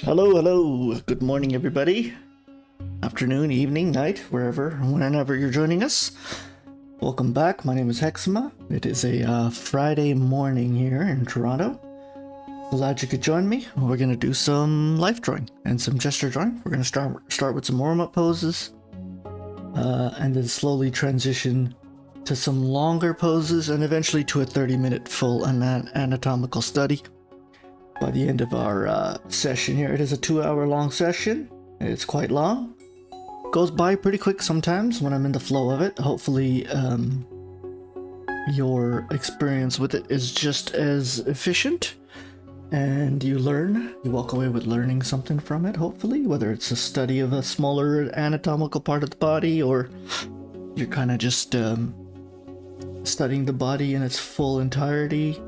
Hello, hello. Good morning, everybody. Afternoon, evening, night, wherever, whenever you're joining us. Welcome back. My name is Hexma. It is a Friday morning here in Toronto. Glad you could join me. We're gonna do some life drawing and some gesture drawing. We're gonna start with some warm-up poses, and then slowly transition to some longer poses, and eventually to a 30-minute full anatomical study. By the end of our session here, it is a 2-hour long session. It's quite long. Goes by pretty quick sometimes when I'm in the flow of it. Hopefully, your experience with it is just as efficient, and you walk away with learning something from it, hopefully, whether it's a study of a smaller anatomical part of the body, or you're kind of just studying the body in its full entirety.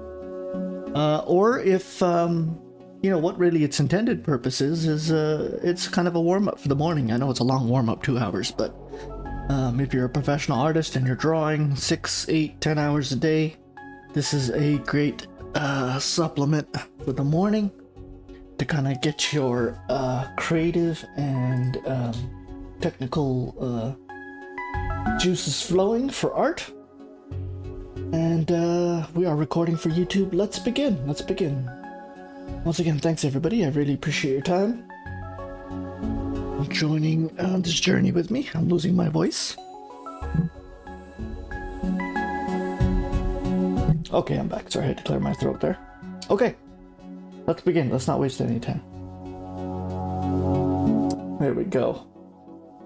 Or if, what really its intended purpose is it's kind of a warm-up for the morning. I know it's a long warm-up, 2 hours, but if you're a professional artist and you're drawing 6, 8, 10 hours a day, this is a great supplement for the morning to kind of get your creative and technical juices flowing for art. And we are recording for YouTube. Let's begin. Once again, thanks everybody. I really appreciate your time joining on this journey with me. I'm losing my voice. Okay, I'm back. Sorry, I had to clear my throat there. Okay, let's begin. Let's not waste any time. There we go.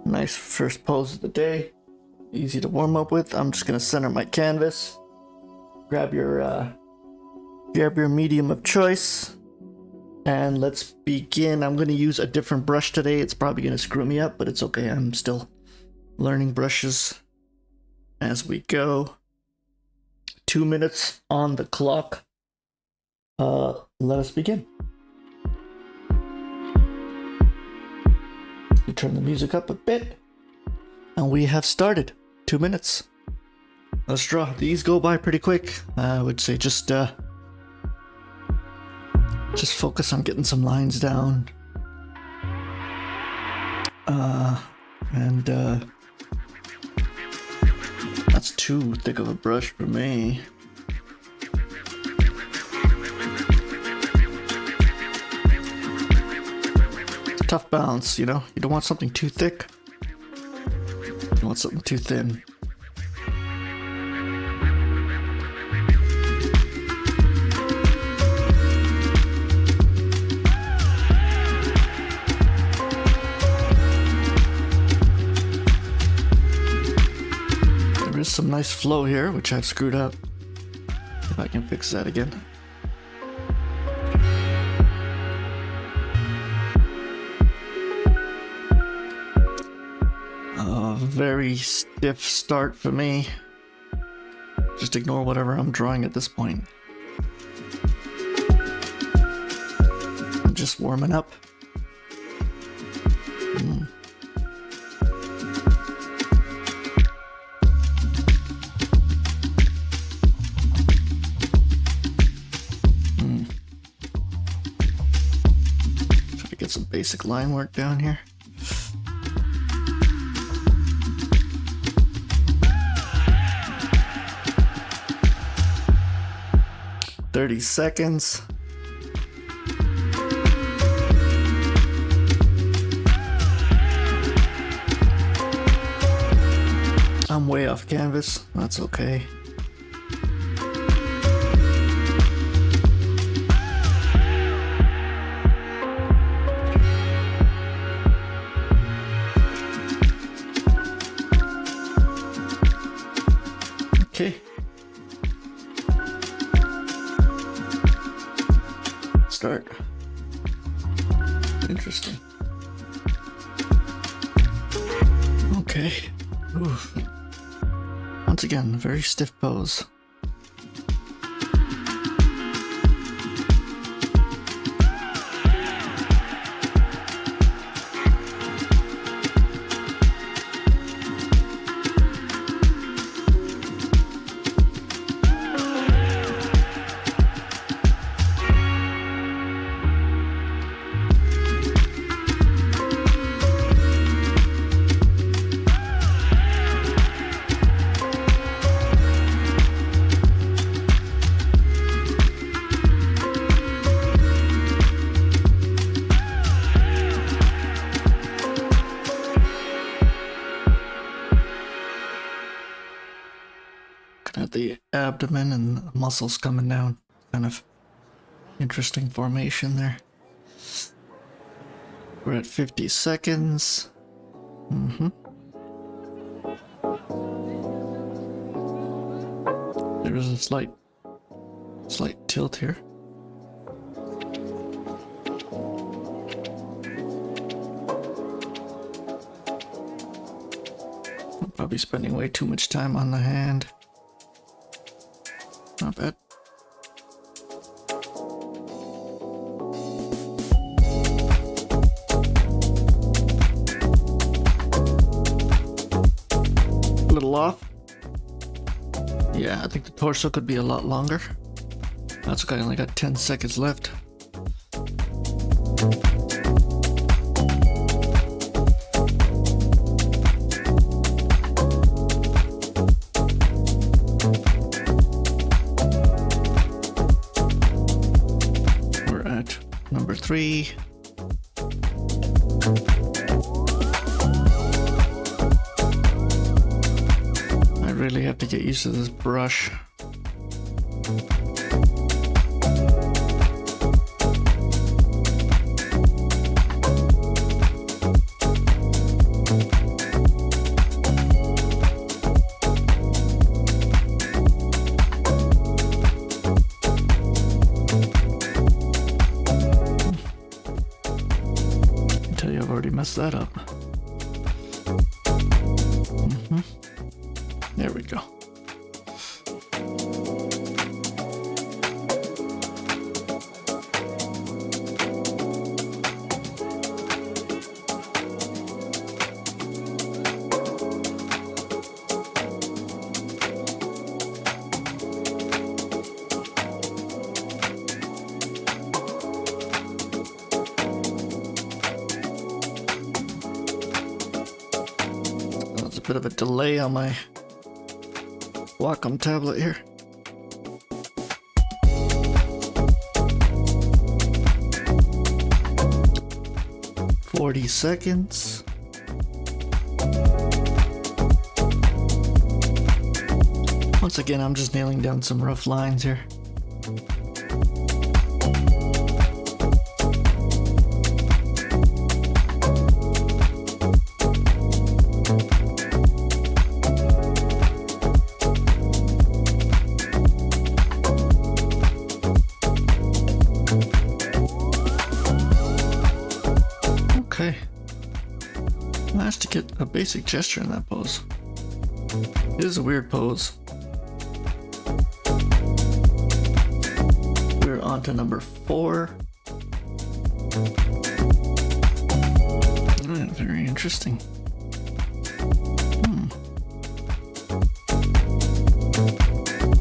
Nice first pose of the day. Easy to warm up with. I'm just gonna center my canvas. Grab your medium of choice, and let's begin. I'm going to use a different brush today. It's probably going to screw me up, but it's okay. I'm still learning brushes as we go. 2 minutes on the clock. Let us begin. You turn the music up a bit, and we have started. 2 minutes. Let's draw. These go by pretty quick. I would say just focus on getting some lines down. And that's too thick of a brush for me. It's a tough balance, you know? You don't want something too thick. You want something too thin. There's some nice flow here, which I've screwed up. If I can fix that again. Very stiff start for me. Just ignore whatever I'm drawing at this point. I'm just warming up. Get some basic line work down here. "30 seconds. I'm way off canvas. That's okay. Okay. Start. Interesting. Okay. Oof. Once again, very stiff pose. at the abdomen and the muscles coming down. Kind of interesting formation there. We're at 50 seconds. There's a slight tilt here. I'm probably spending way too much time on the hand. Not bad. A little off. Yeah, I think the torso could be a lot longer. That's okay, I only got 10 seconds left. We're at number 3. I really have to get used to this brush. Mess that up. There we go. Bit of a delay on my Wacom tablet here. "40 seconds. Once again, I'm just nailing down some rough lines here. Okay. Managed to get a basic gesture in that pose. It is a weird pose. We're on to number 4. Very interesting.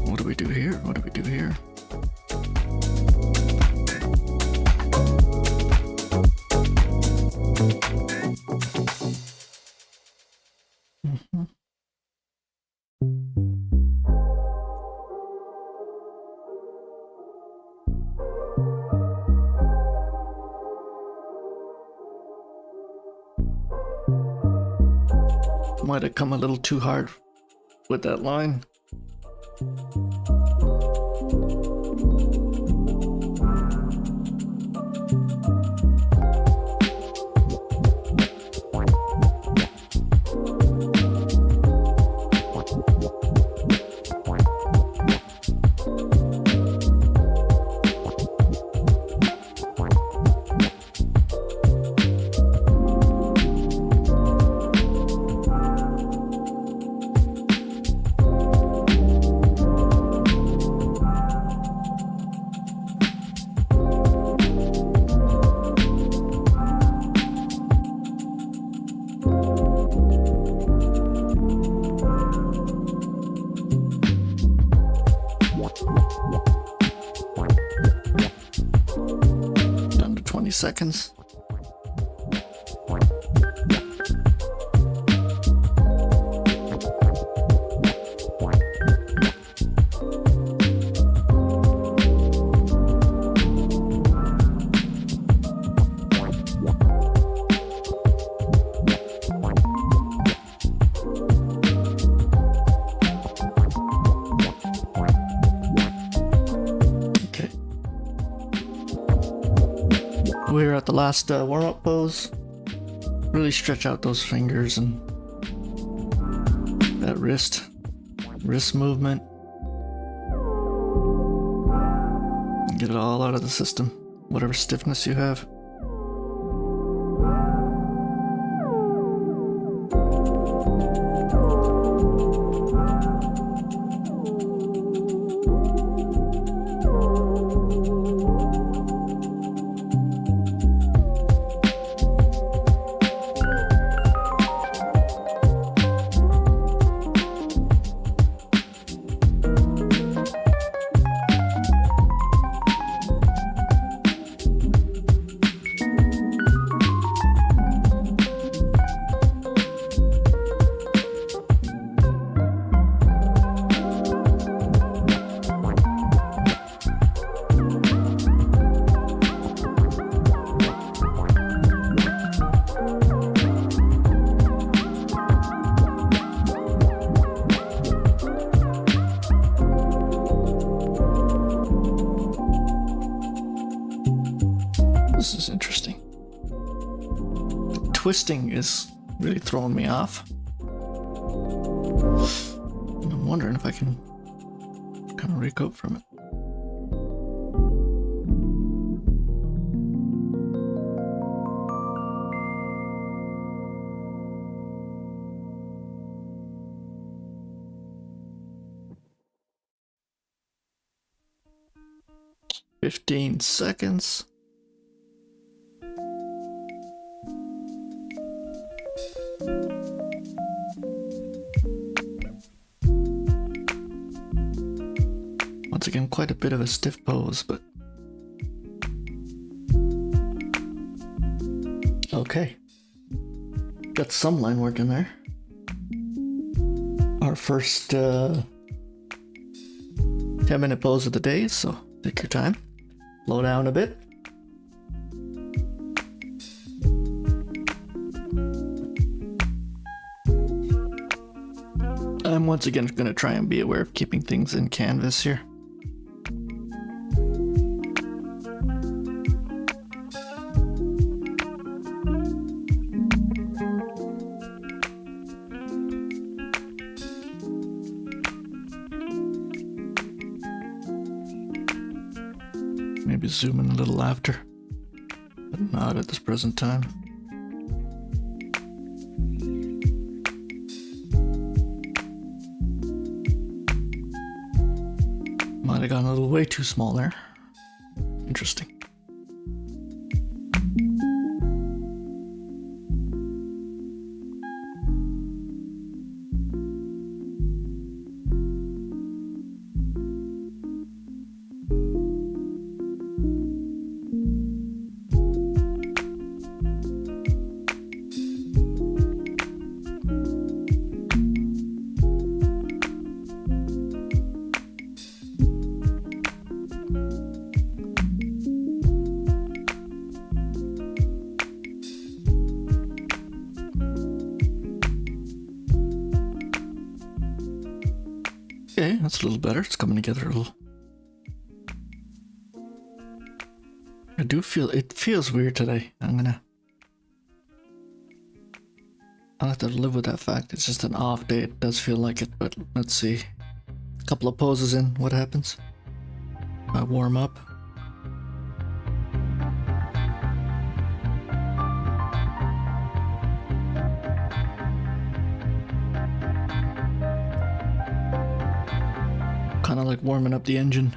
What do we do here? What do we do here? Might have come a little too hard with that line. Down to 20 seconds. at the last warm-up pose. Really stretch out those fingers and that wrist movement. Get it all out of the system, whatever stiffness you have. This is interesting. The twisting is really throwing me off. And I'm wondering if I can kind of recoup from it. "15 seconds. Once again, quite a bit of a stiff pose, but okay. Got some line work in there. Our first 10-minute pose of the day, so take your time. Slow down a bit. I'm once again going to try and be aware of keeping things in canvas here. Maybe zoom in a little after, but not at this present time. Might have gone a little way too small there. Interesting. Okay, that's a little better. It's coming together a little. I do feel, it feels weird today. I'll have to live with that fact. It's just an off day. It does feel like it, but let's see. A couple of poses in, what happens? I warm up. Kind of like warming up the engine.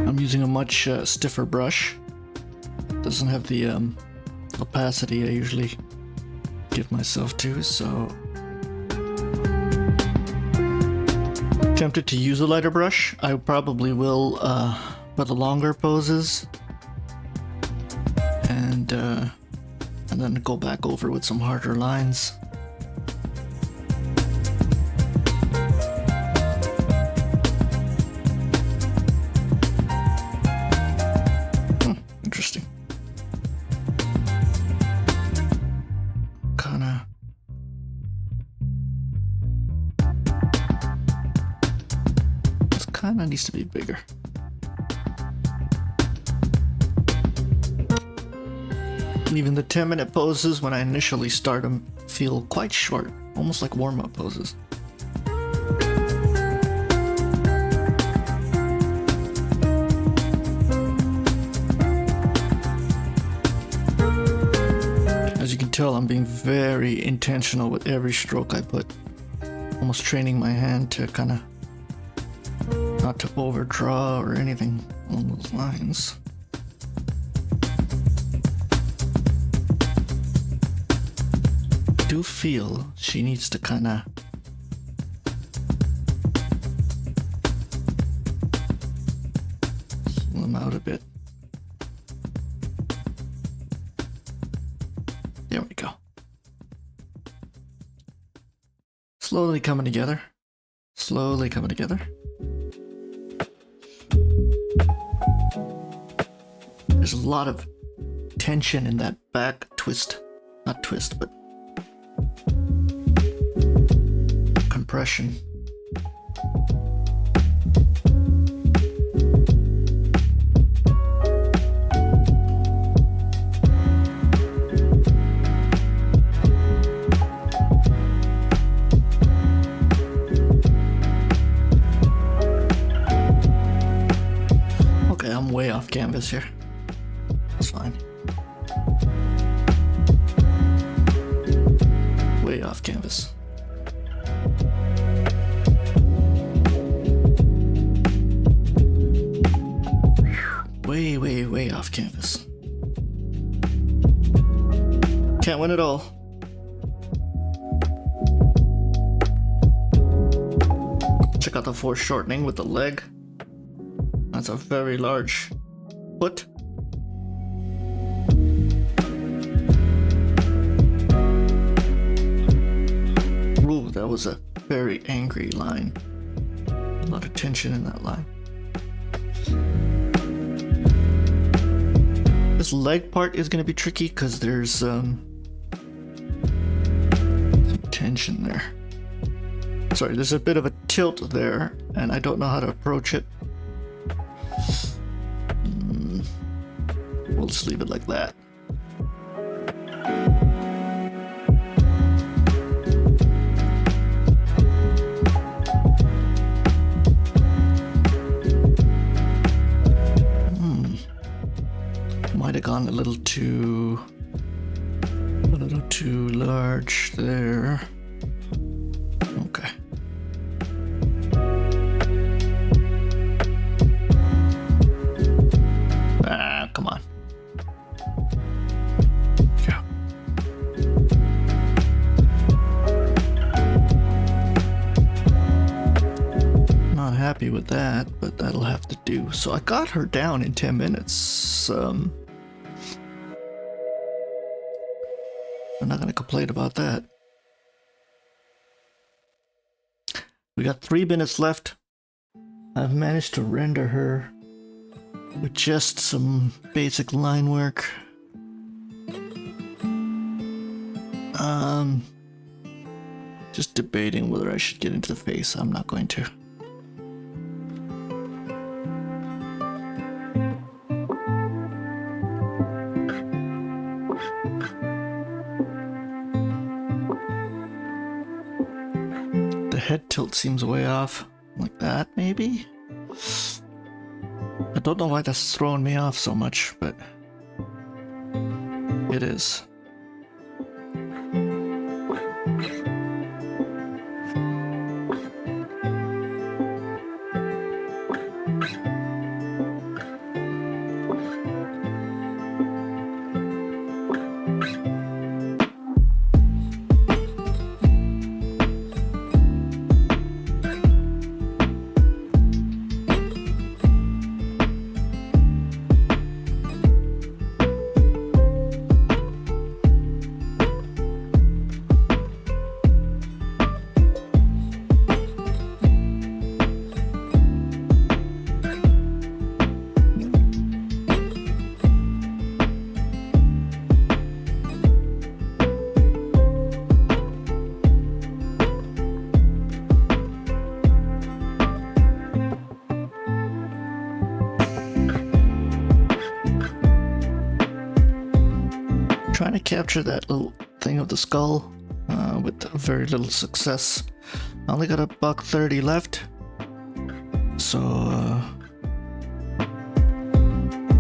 I'm using a much stiffer brush. Doesn't have the opacity I usually give myself to, so tempted to use a lighter brush. I probably will for the longer poses, and then go back over with some harder lines. kind of needs to be bigger. Even the 10-minute poses when I initially start them feel quite short, almost like warm-up poses. As you can tell, I'm being very intentional with every stroke I put. Almost training my hand to kind of not to overdraw or anything along those lines. I do feel she needs to kind of slim out a bit. There we go. Slowly coming together. Slowly coming together. There's a lot of tension in that back twist. Not twist, but compression. Okay, I'm way off canvas here. It's fine. Way off canvas. Way off canvas. Can't win it all. Check out the foreshortening with the leg. That's a very large foot. Ooh, that was a very angry line. A lot of tension in that line. This leg part is going to be tricky because there's some tension there. Sorry, there's a bit of a tilt there, and I don't know how to approach it. We'll just leave it like that. Might have gone a little too large there. Okay. Come on. Yeah. Not happy with that, but that'll have to do. So I got her down in 10 minutes. I'm not going to complain about that. We got 3 minutes left. I've managed to render her with just some basic line work. Just debating whether I should get into the face. I'm not going to. Head tilt seems way off. Like that, maybe? I don't know why that's throwing me off so much, but it is. capture that little thing of the skull with very little success. I only got a $1.30 left, so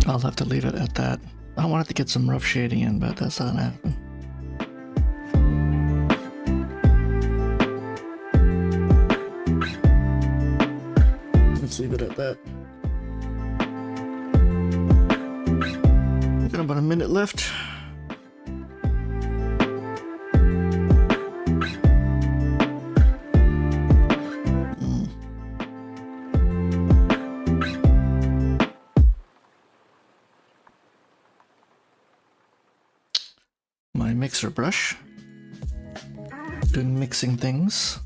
I'll have to leave it at that. I wanted to get some rough shading in, but that's not happening. Let's leave it at that. Got about a minute left. My mixer brush. Doing mixing things.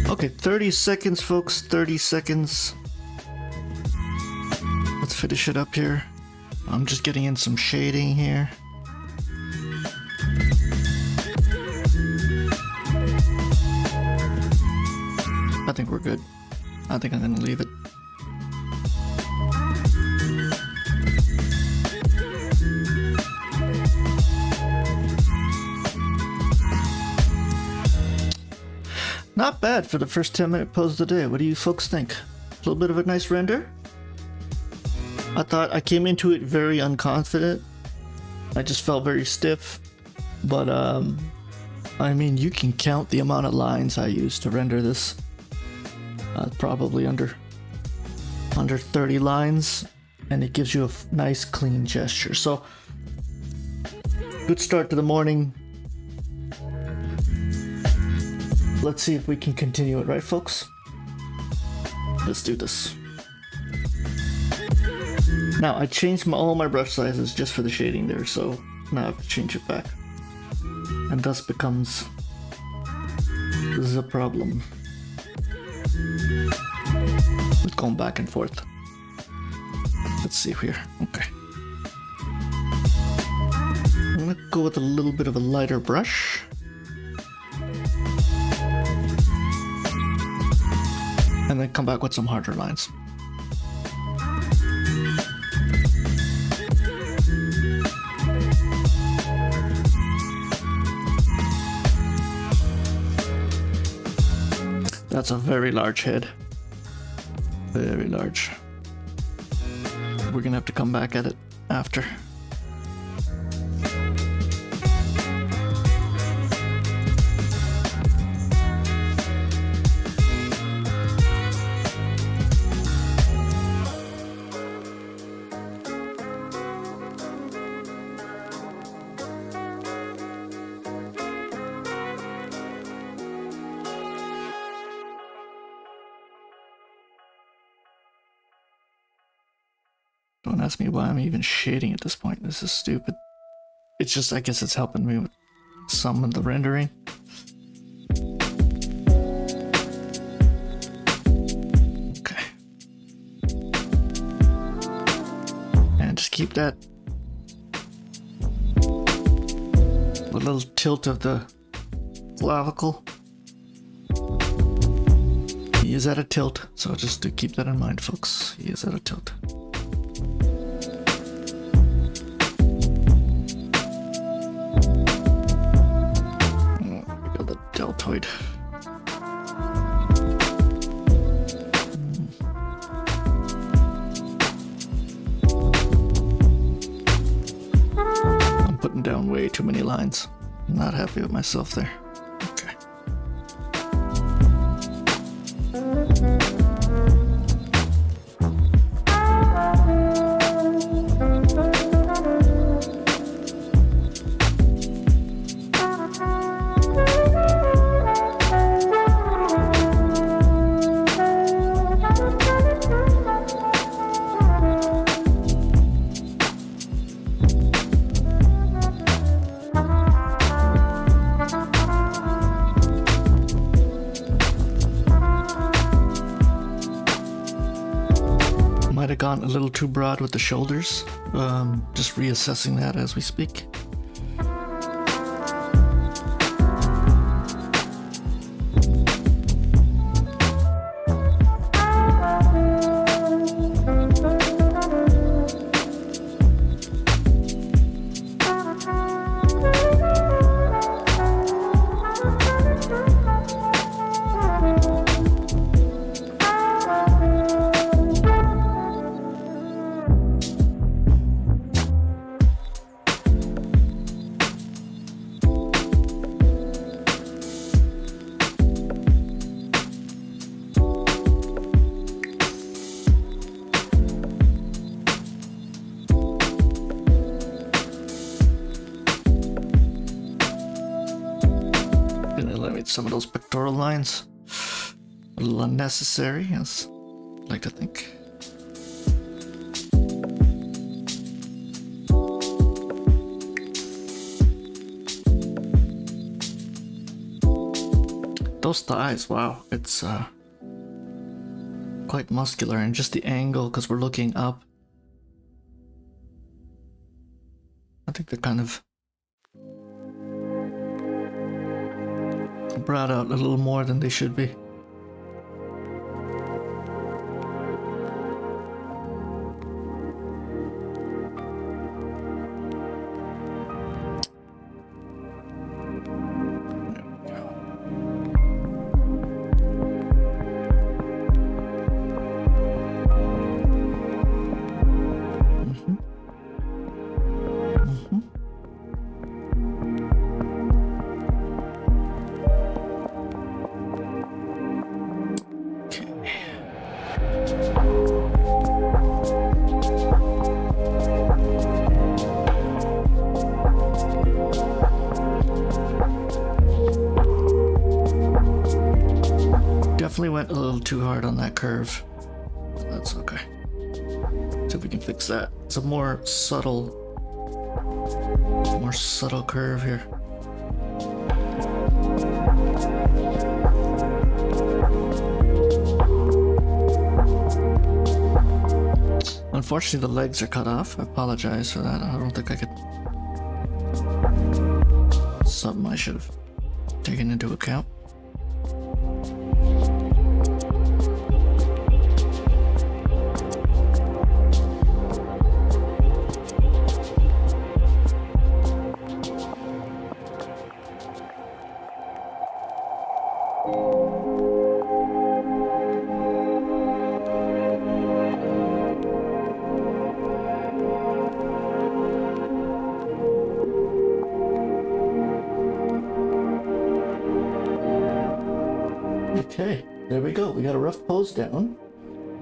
Okay, 30 seconds, folks. 30 seconds. Let's finish it up here. I'm just getting in some shading here. I think we're good. I think I'm gonna leave it. Not bad for the first 10-minute pose of the day. What do you folks think? A little bit of a nice render? I thought I came into it very unconfident. I just felt very stiff. But, I mean, you can count the amount of lines I used to render this. Probably under 30 lines. And it gives you a nice, clean gesture. So, good start to the morning. Let's see if we can continue it, right, folks? Let's do this. Now, I changed all my brush sizes just for the shading there, so now I have to change it back. And thus becomes the problem with going back and forth. Let's see here. Okay. I'm gonna go with a little bit of a lighter brush. And then come back with some harder lines. That's a very large head. Very large. We're gonna have to come back at it after. Don't ask me why I'm even shading at this point. This is stupid. It's just, I guess it's helping me with some of the rendering. Okay. And just keep that a little tilt of the clavicle. He is at a tilt, so just to keep that in mind, folks. He is at a tilt. Deltoid. I'm putting down way too many lines. I'm not happy with myself there. Okay. little too broad with the shoulders. Just reassessing that as we speak. Some of those pectoral lines a little unnecessary, as I like to think. Those thighs, wow, it's quite muscular, and just the angle because we're looking up. I think they're kind of brought out a little more than they should be. Definitely went a little too hard on that curve. That's okay. See if we can fix that. It's a more subtle curve here. Unfortunately, the legs are cut off. I apologize for that. I don't think I could. Something I should have taken into account. Okay, there we go. We got a rough pose down.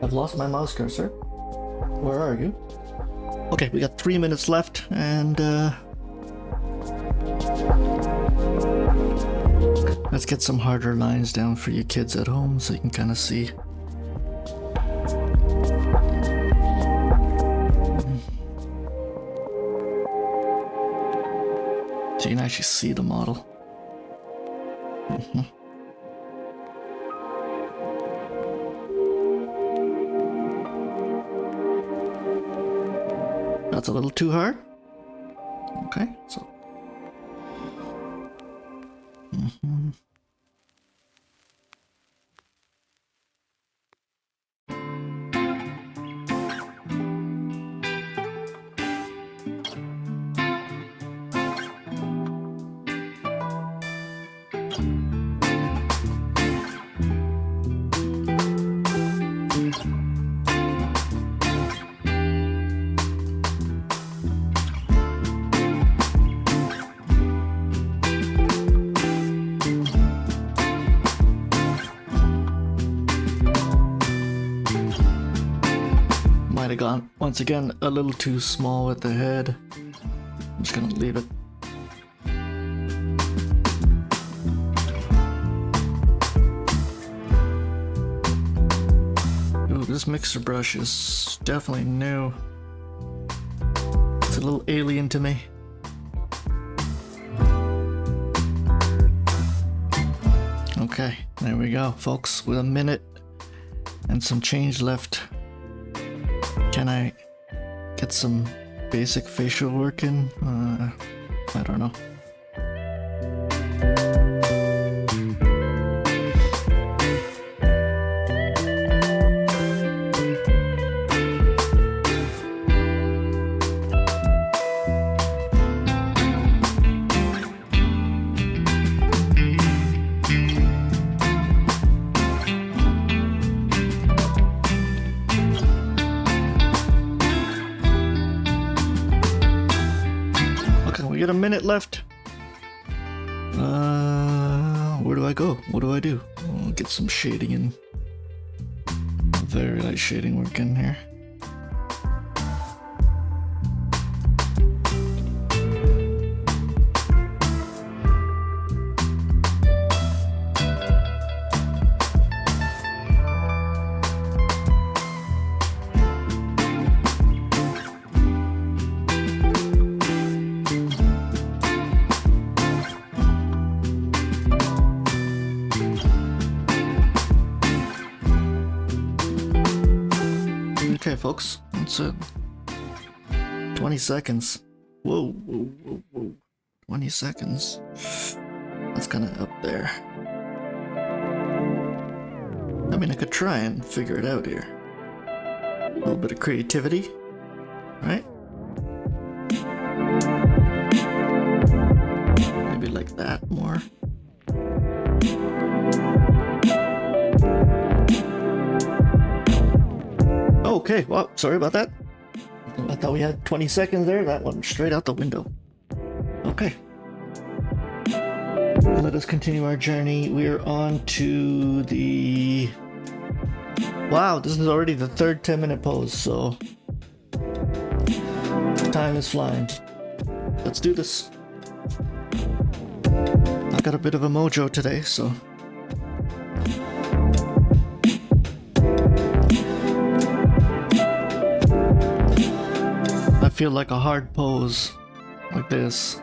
I've lost my mouse cursor. Where are you? Okay, we got 3 minutes left, and let's get some harder lines down for you kids at home so you can kind of see. So you can actually see the model. That's a little too hard. Okay, so. Might have gone, once again, a little too small with the head. I'm just gonna leave it. Ooh, this mixer brush is definitely new. It's a little alien to me. Okay, there we go, folks, with a minute and some change left. Can I get some basic facial work in? I don't know. We got a minute left. Where do I go? What do I do? I'll get some shading in. Very light shading work in here. Okay, folks, that's it. 20 seconds. Whoa, whoa, whoa, whoa. 20 seconds. That's kind of up there. I mean, I could try and figure it out here. A little bit of creativity, right? Maybe like that more. Okay, well, sorry about that. I thought we had 20 seconds there. That went straight out the window. Okay. Let us continue our journey. We're on to the... Wow, this is already the third 10-minute pose, so... time is flying. Let's do this. I got a bit of a mojo today, so... I feel like a hard pose like this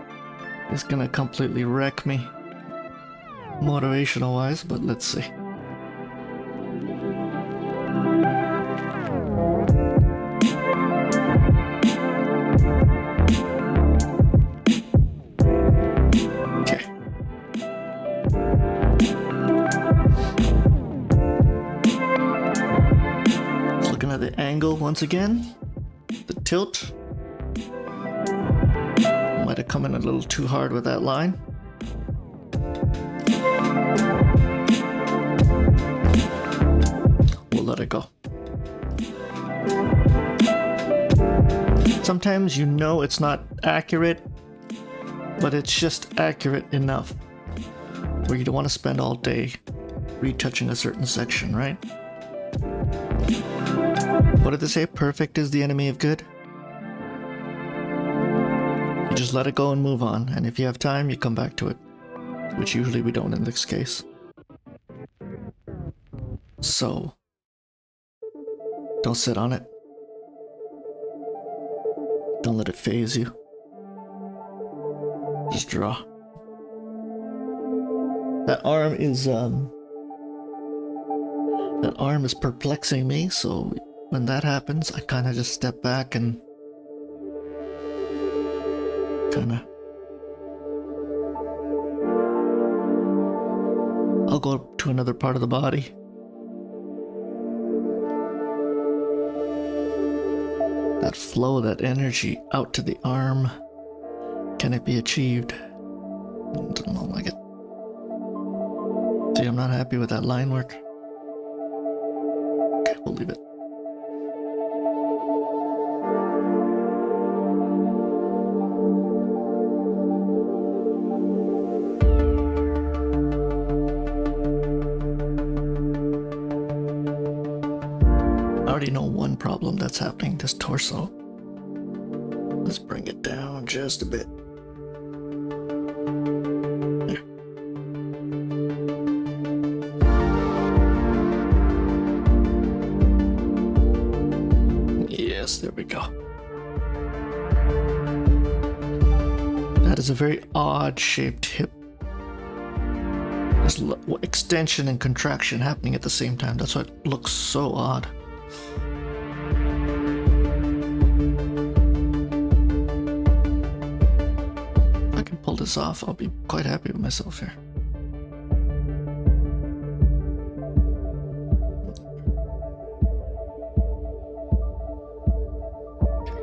is gonna completely wreck me motivational wise, but let's see. Okay. Just looking at the angle once again, the tilt. Might have come in a little too hard with that line. We'll let it go. Sometimes you know it's not accurate, but it's just accurate enough where you don't want to spend all day retouching a certain section, right? What did they say? Perfect is the enemy of good? You just let it go and move on, and if you have time, you come back to it, which usually we don't in this case. So, don't sit on it. Don't let it phase you. Just draw. That arm is perplexing me, so when that happens, I kind of just step back and I'll go to another part of the body. That flow, that energy out to the arm. Can it be achieved? I don't like it. See, I'm not happy with that line work. Okay, we'll leave it. I already know one problem that's happening, this torso. Let's bring it down just a bit. There. Yes, there we go. That is a very odd shaped hip. There's extension and contraction happening at the same time. That's why it looks so odd. this off, I'll be quite happy with myself here.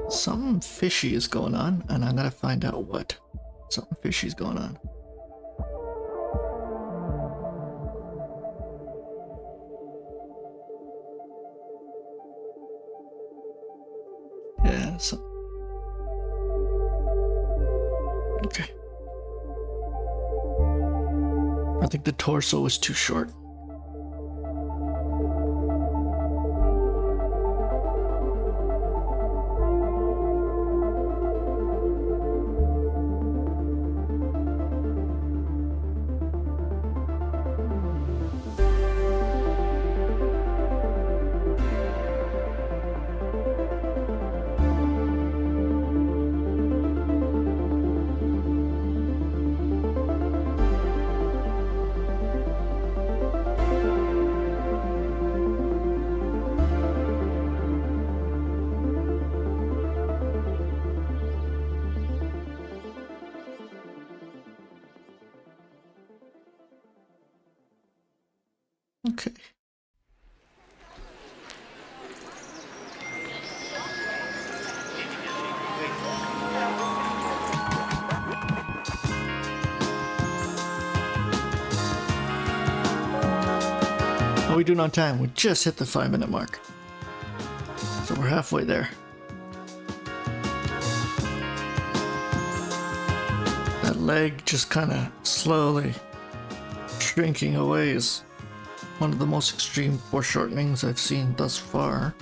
Something fishy is going on, and I gotta find out what. Something fishy is going on. Yeah, okay. I think the torso was too short. Okay. How are we doing on time? We just hit the 5-minute mark. So we're halfway there. That leg just kind of slowly shrinking away is one of the most extreme foreshortenings I've seen thus far.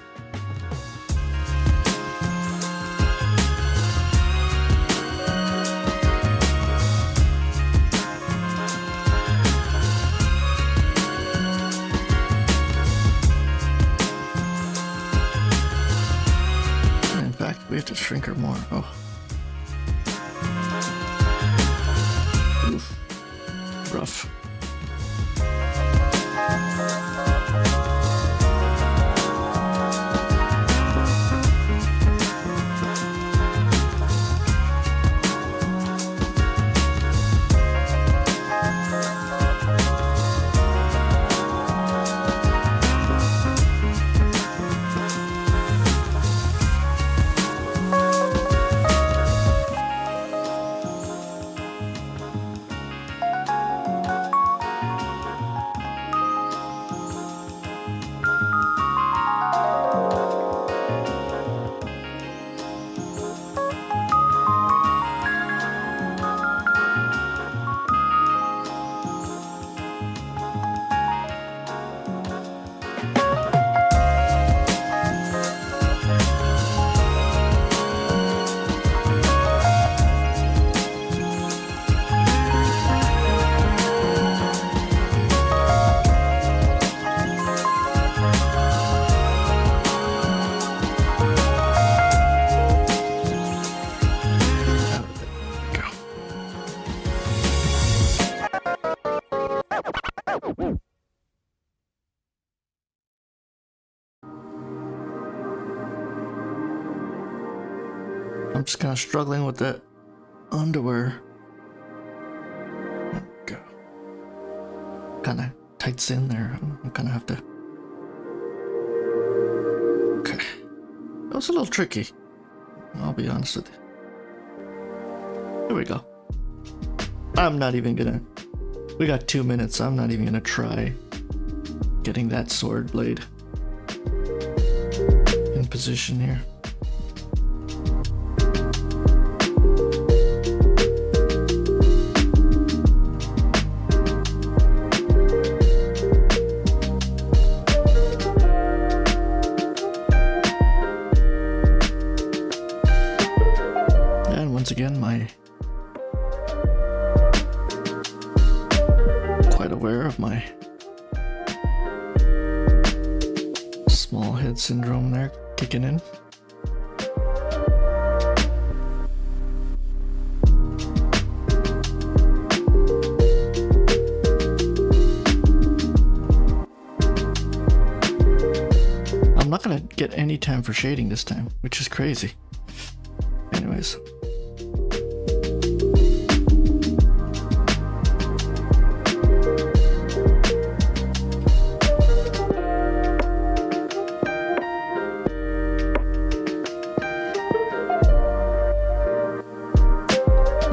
In fact, we have to shrink her more. Oh. Oof. Rough. I'm just kind of struggling with that underwear. Go. Kind of tights in there. I kind of have to. Okay. That was a little tricky. I'll be honest with you. Here we go. I'm not even gonna. We got 2 minutes. I'm not even gonna try getting that sword blade in position here. Once again, quite aware of my small head syndrome there kicking in. I'm not gonna get any time for shading this time, which is crazy. Anyways.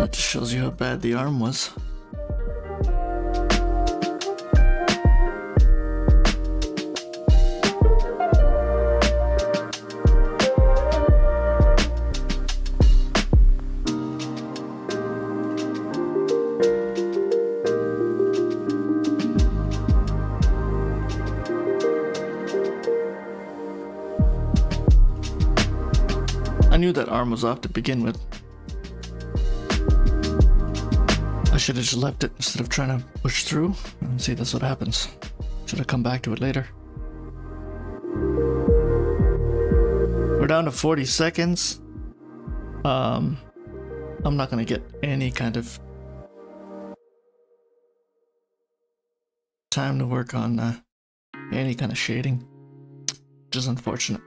That just shows you how bad the arm was. I knew that arm was off to begin with. I should have just left it instead of trying to push through. And see, that's what happens. Should have come back to it later. We're down to 40 seconds. I'm not gonna get any kind of time to work on any kind of shading, which is unfortunate.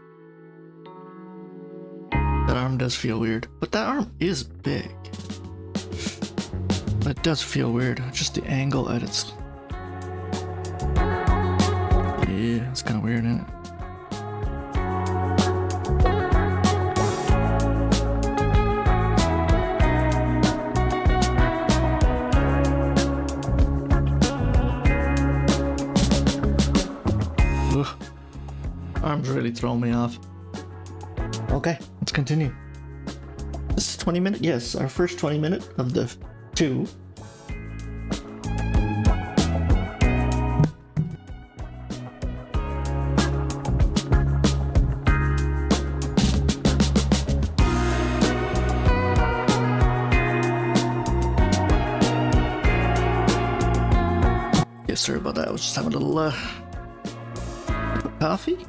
That arm does feel weird, but that arm is big. But it does feel weird, just the angle at its... Yeah, it's kind of weird, isn't it? Ugh. Arms really throw me off. Okay, let's continue. This is 20 minutes? Yes, our first 20 minute of the 2. Yeah, sorry about that. I was just having a little coffee.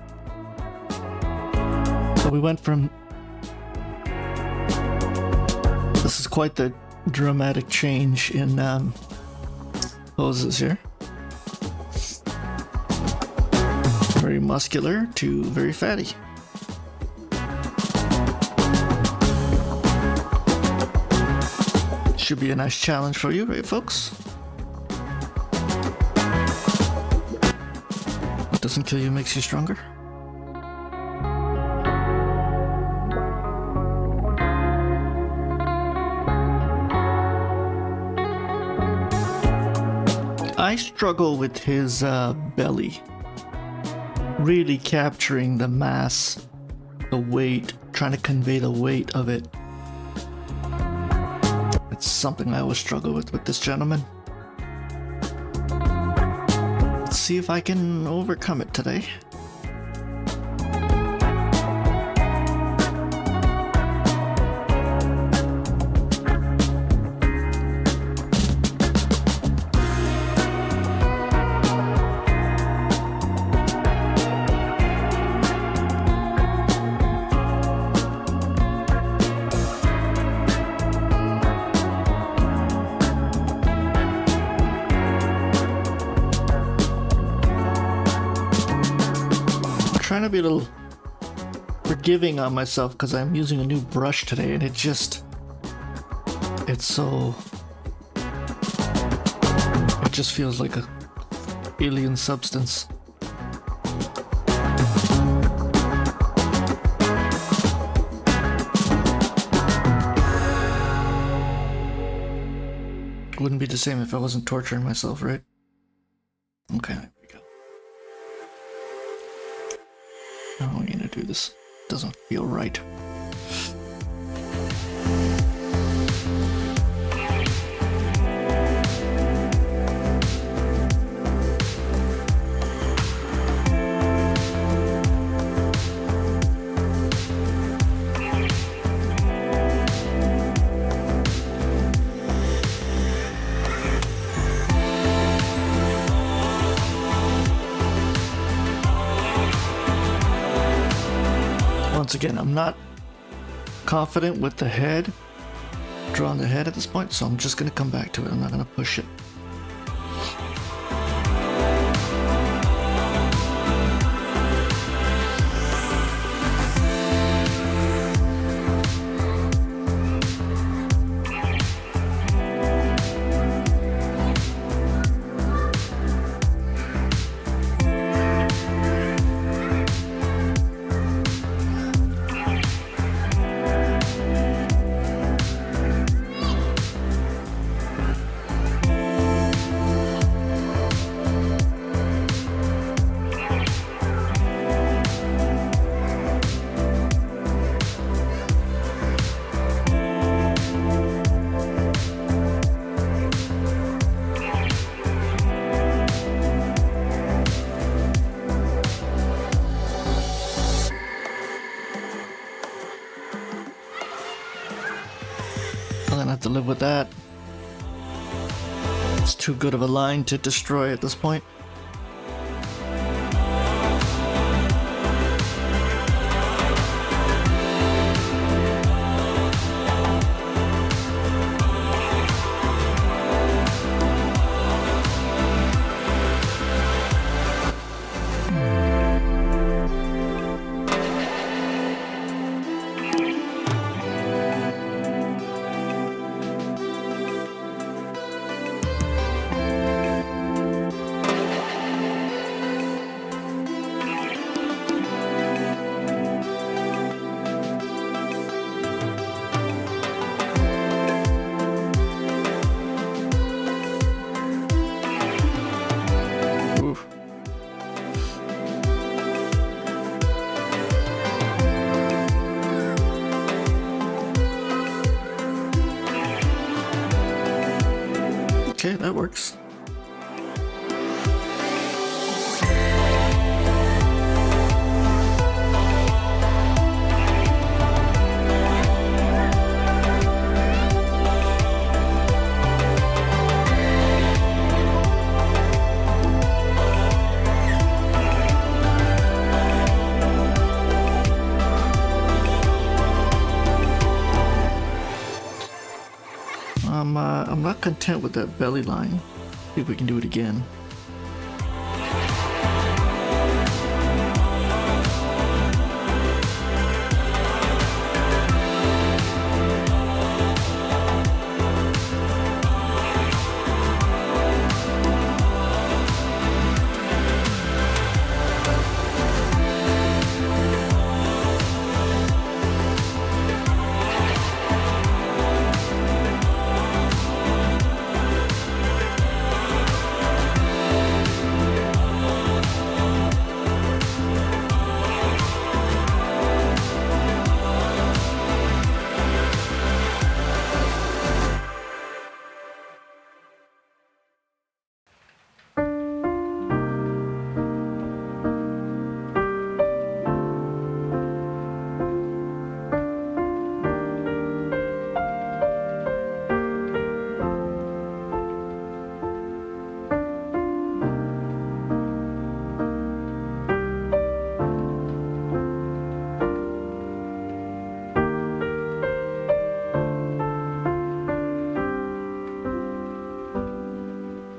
So we went from... This is quite the dramatic change in poses here. Very muscular to very fatty. Should be a nice challenge for you, right, folks? What doesn't kill you makes you stronger. I struggle with his belly, really capturing the mass, the weight, trying to convey the weight of it. It's something I always struggle with this gentleman. Let's see if I can overcome it today. Trying to be a little forgiving on myself because I'm using a new brush today and it's so, it just feels like a alien substance. Wouldn't be the same if I wasn't torturing myself, right? Okay, there we go. How am I gonna do this? Doesn't feel right. Once again, I'm not confident with the head, drawing the head at this point, so I'm just going to come back to it. I'm not going to push it. gonna have to live with that. It's too good of a line to destroy at this point. Okay, that works. I'm not content with that belly line. See if we can do it again.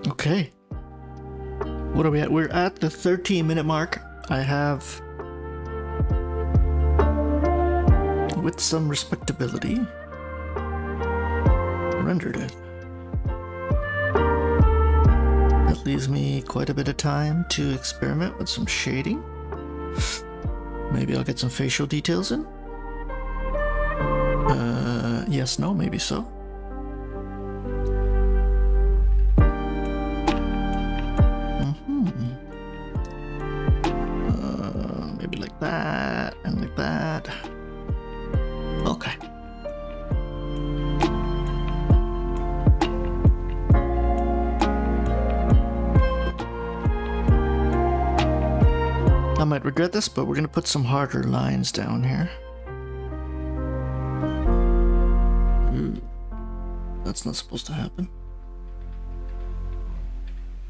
Okay. What are we at? We're at the 13-minute mark. I have, with some respectability, rendered it. That leaves me quite a bit of time to experiment with some shading. Maybe I'll get some facial details in. Yes, no, maybe so. Maybe like that and like that. Okay. I might regret this, but we're gonna put some harder lines down here. That's not supposed to happen.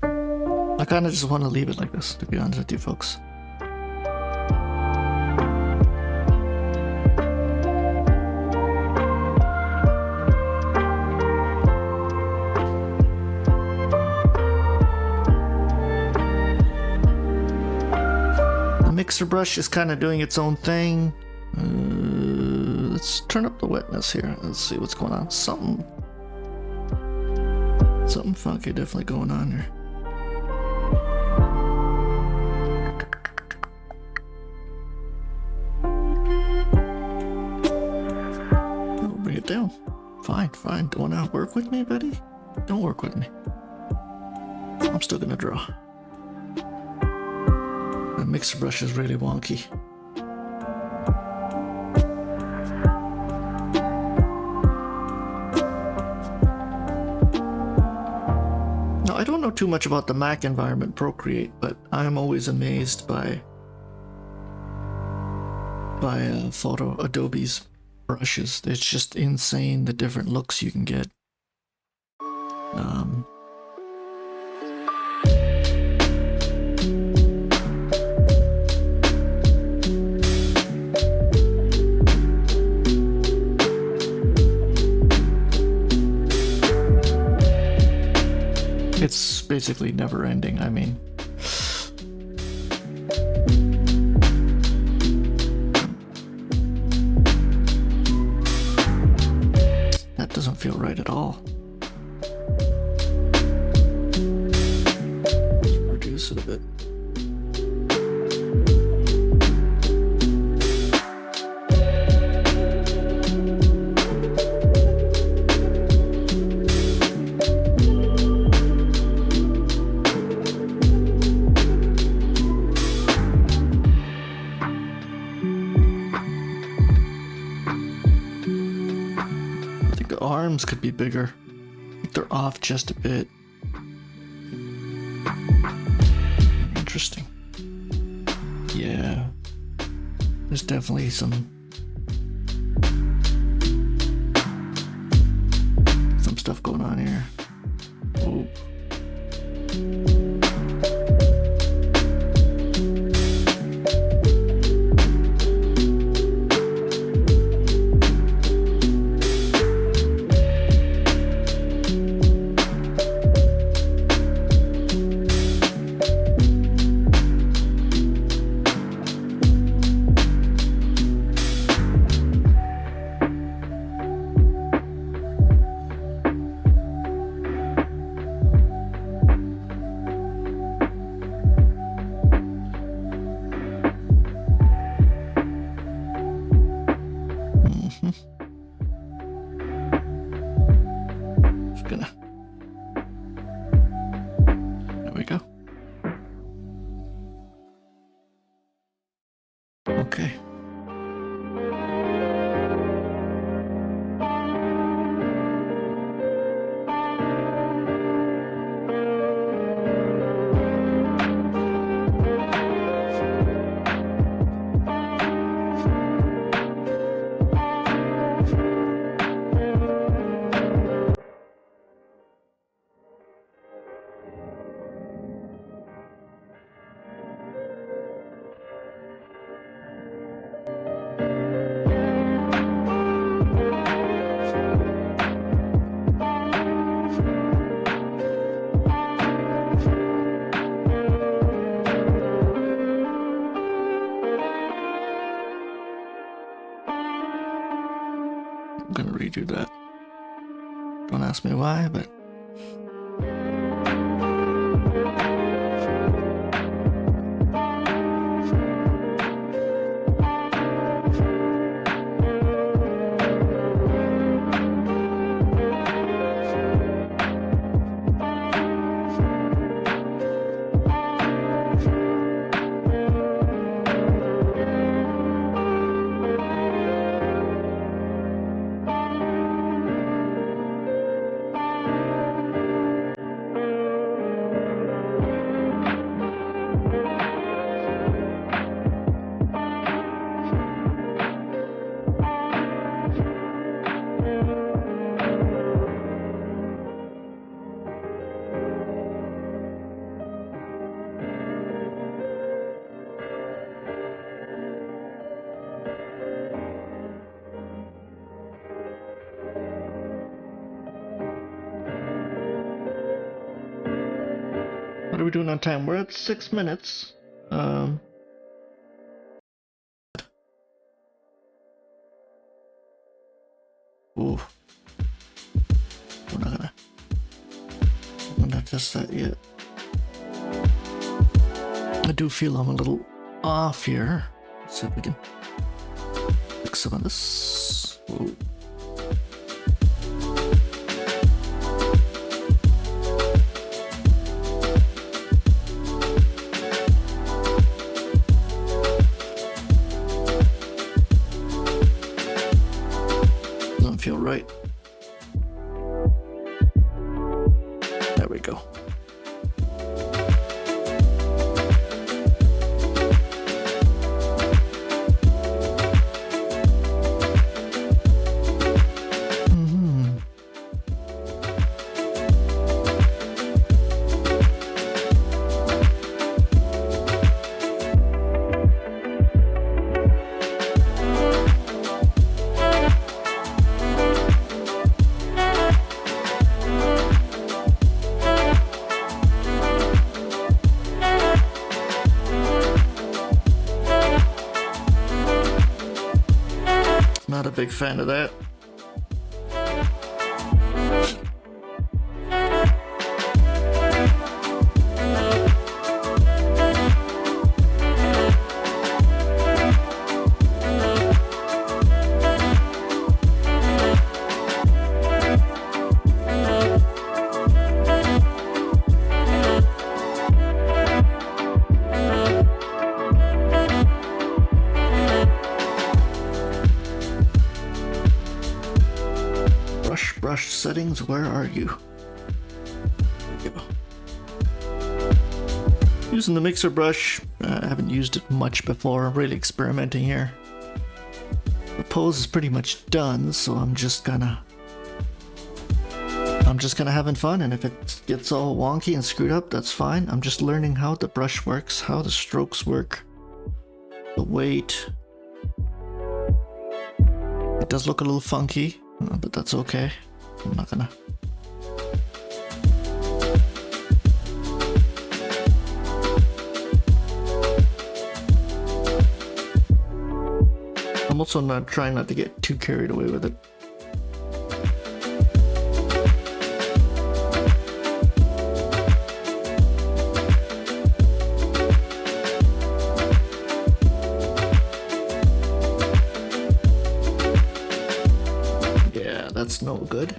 I kind of just want to leave it like this, to be honest with you folks. The mixer brush is kind of doing its own thing. Let's turn up the wetness here. Let's see what's going on. Something funky definitely going on here. Oh, bring it down. Fine. Don't wanna work with me, buddy? Don't work with me. I'm still gonna draw. The mixer brush is really wonky. I don't know too much about the Mac environment Procreate, but I'm always amazed by Adobe's brushes. It's just insane the different looks you can get. It's basically never ending, I mean. That doesn't feel right at all. Reduce it a bit. Arms could be bigger. I think they're off just a bit. Interesting. Yeah. There's definitely some stuff going on here. Ooh. There we go. Okay. I'm gonna redo that. Don't ask me why, but what are we doing on time? We're at 6 minutes. Ooh. We're not gonna adjust that yet. I do feel I'm a little off here. Let's see if we can fix some of this. Whoa. Doesn't feel right. There we go. big fan of that. Brush settings, where are you? There you go. Using the mixer brush. I haven't used it much before. I'm really experimenting here. The pose is pretty much done, so I'm just gonna having fun, and if it gets all wonky and screwed up, that's fine. I'm just learning how the brush works, how the strokes work, the weight. It does look a little funky, but that's okay. I'm not gonna. I'm also not trying not to get too carried away with it. Yeah, that's no good.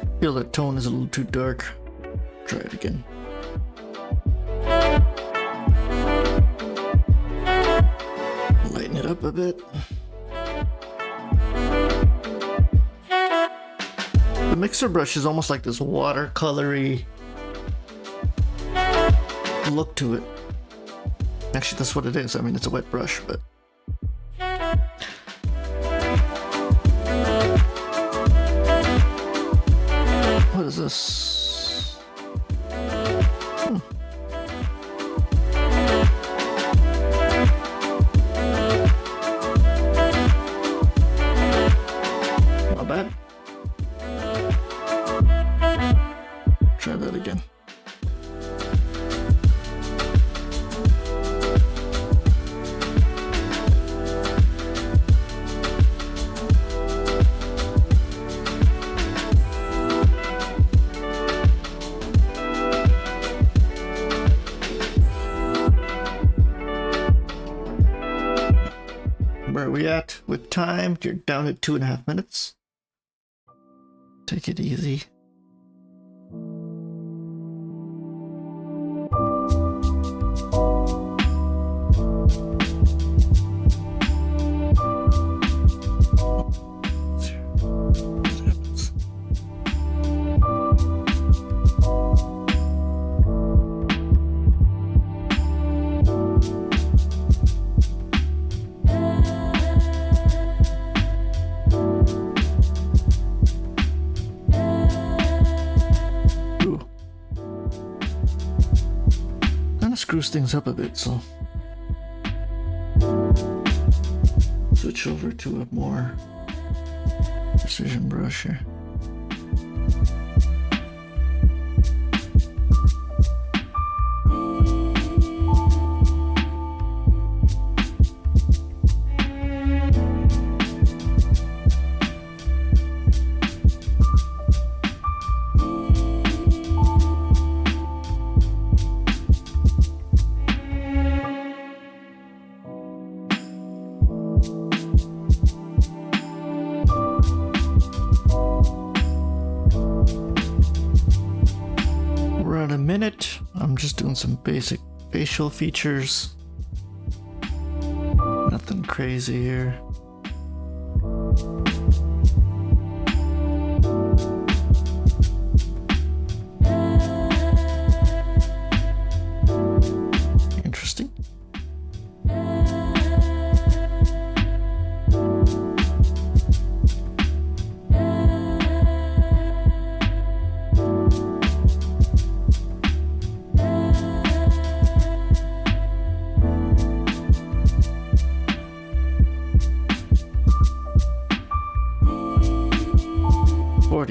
I feel that tone is a little too dark. Try it again. Lighten it up a bit. The mixer brush is almost like this watercolory look to it. Actually, that's what it is. I mean, it's a wet brush, but what is this? Not bad. Try that again. Where are we at with time? You're down at 2.5 minutes. Take it easy. Screws things up a bit, so switch over to a more precision brush here. Around a minute. I'm just doing some basic facial features. Nothing crazy here. Interesting.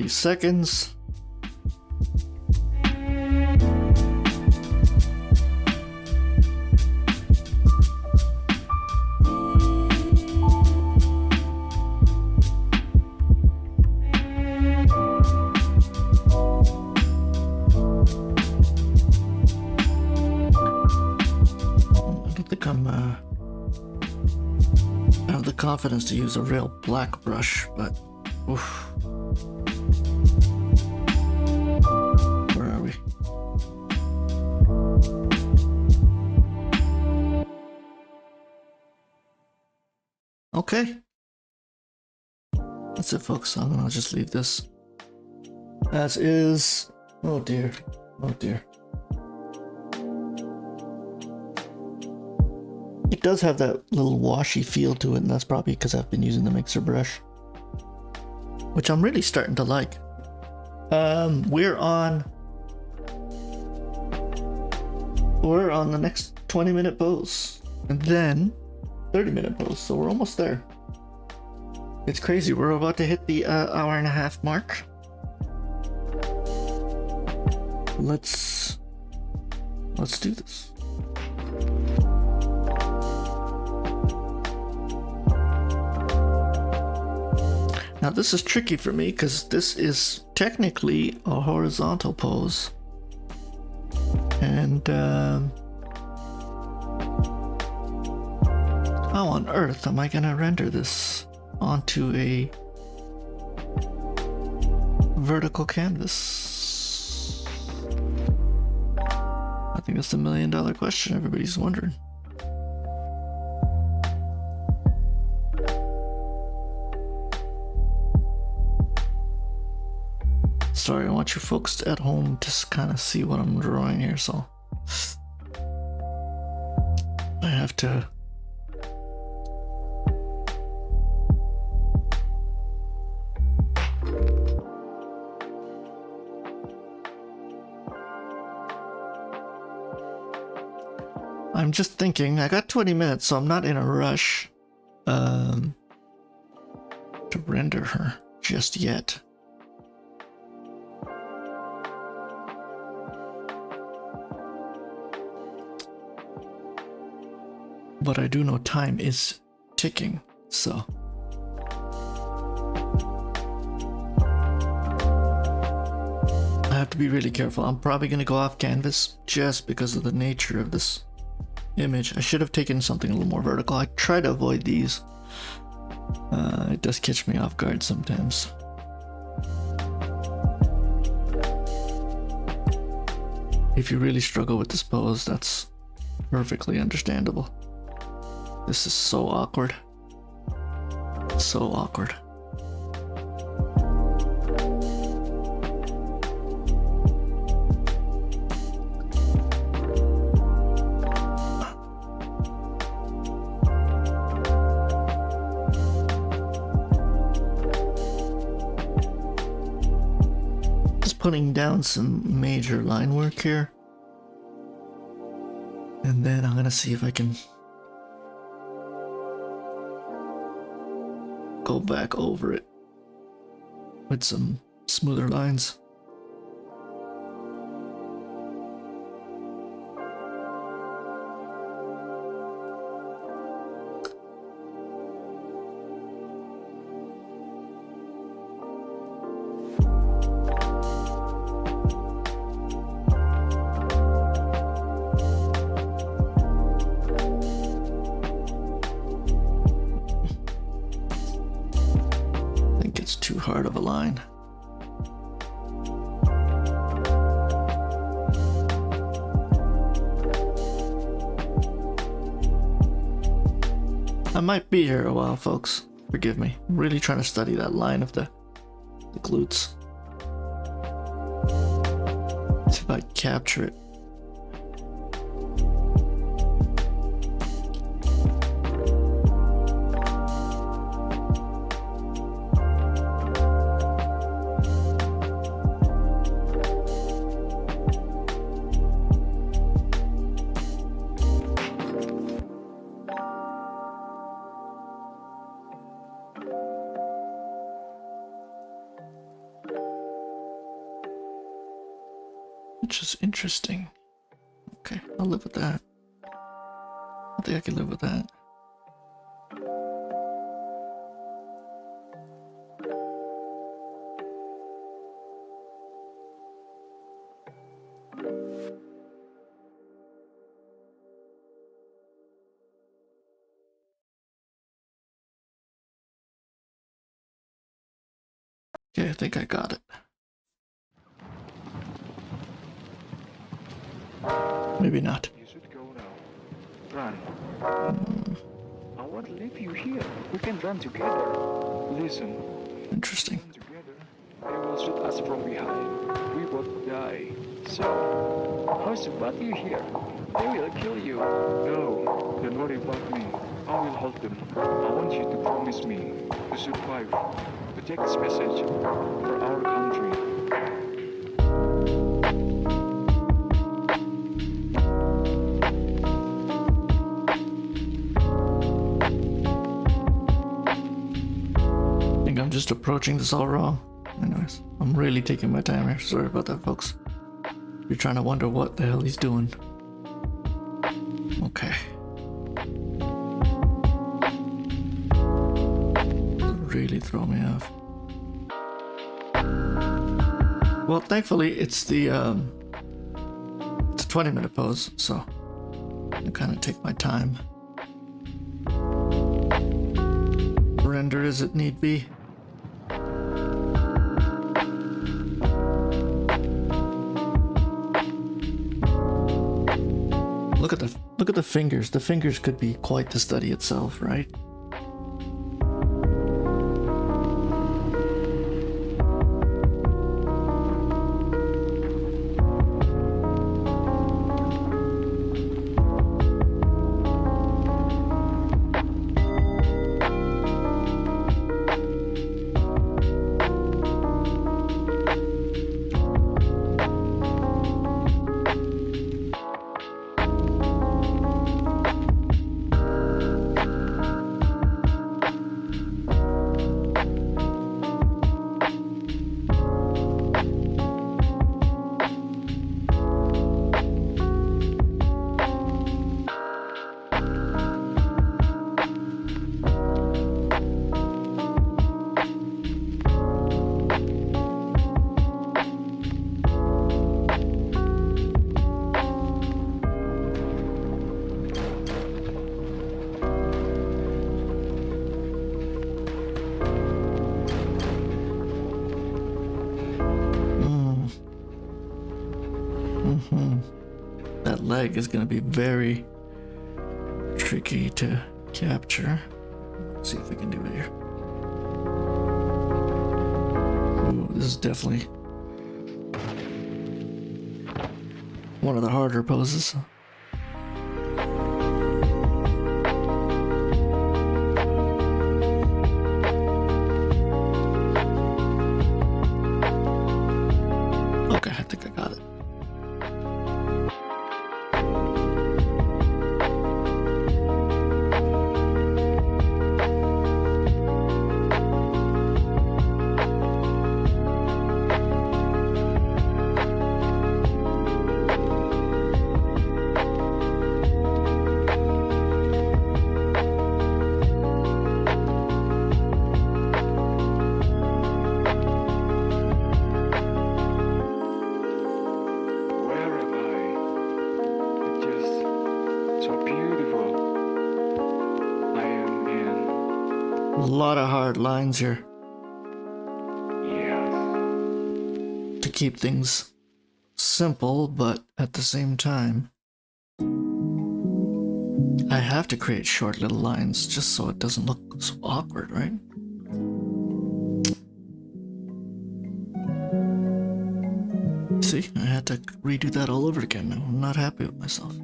Seconds. think I have the confidence to use a real black brush, but oof. Where are we? Okay. That's it, folks. I'm gonna just leave this as is. Oh dear. Oh dear. It does have that little washy feel to it, and that's probably because I've been using the mixer brush, which I'm really starting to like. We're on the next 20-minute pose, and then 30-minute pose, so we're almost there. It's crazy. We're about to hit the hour and a half mark. Let's do this. Now this is tricky for me because this is technically a horizontal pose, and how on earth am I gonna render this onto a vertical canvas? I think that's the $1,000,000 question everybody's wondering. Sorry, I want you folks at home to kind of see what I'm drawing here, so I have to I'm just thinking, I got 20 minutes, so I'm not in a rush to render her just yet. But I do know time is ticking, so I have to be really careful. I'm probably going to go off canvas just because of the nature of this image. I should have taken something a little more vertical. I try to avoid these. It does catch me off guard sometimes. If you really struggle with this pose, that's perfectly understandable. This is so awkward. So awkward. Just putting down some major line work here. And then I'm gonna see if I can go back over it with some smoother lines. Too hard of a line. I might be here a while, folks. Forgive me. I'm really trying to study that line of the glutes. See if I capture it. Which is interesting. Okay, I'll live with that. I think I can live with that. Okay, I think I got it. Maybe not. You should go now. Run. I won't leave you here. We can run together. Listen. Interesting. Run together. They will shoot us from behind. We both die. So, how's about you here? They will kill you. No, don't worry about me. I will hold them. I want you to promise me to survive, to take this message for our country. I think I'm just approaching this all wrong. Anyways, I'm really taking my time here. Sorry about that, folks. You're trying to wonder what the hell he's doing. Okay. Really throw me off. Well, thankfully it's the it's a 20-minute pose, so I kind of take my time. Render as it need be. Look at the fingers. The fingers could be quite the study itself, right? That leg is going to be very tricky to capture. Let's see if we can do it here. Ooh, this is definitely one of the harder poses. Okay, I think I got it. A lot of hard lines here. Yes. To keep things simple, but at the same time, I have to create short little lines just so it doesn't look so awkward, right? See, I had to redo that all over again. I'm not happy with myself.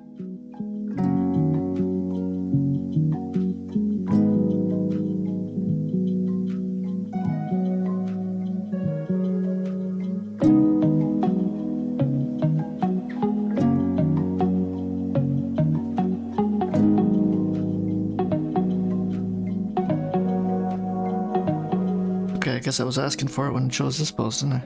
Okay, I guess I was asking for it when it chose this pose, didn't I?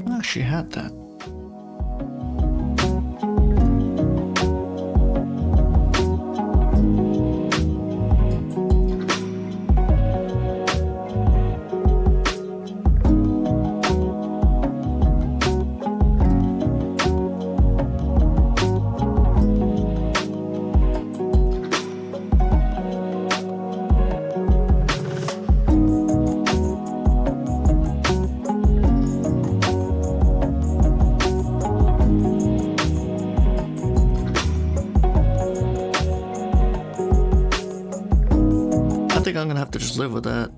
Ah, she had that. I'm gonna have to just live with that.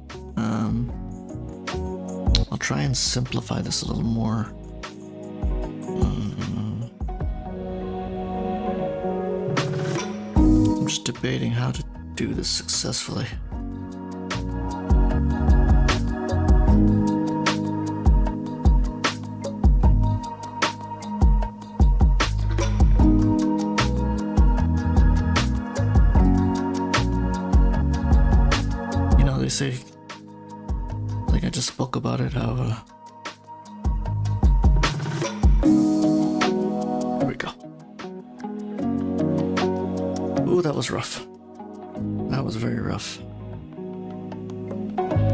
I'll try and simplify this a little more. I'm just debating how to do this successfully. You know, they say, like I just spoke about it, how here we go. Ooh, that was rough. That was very rough.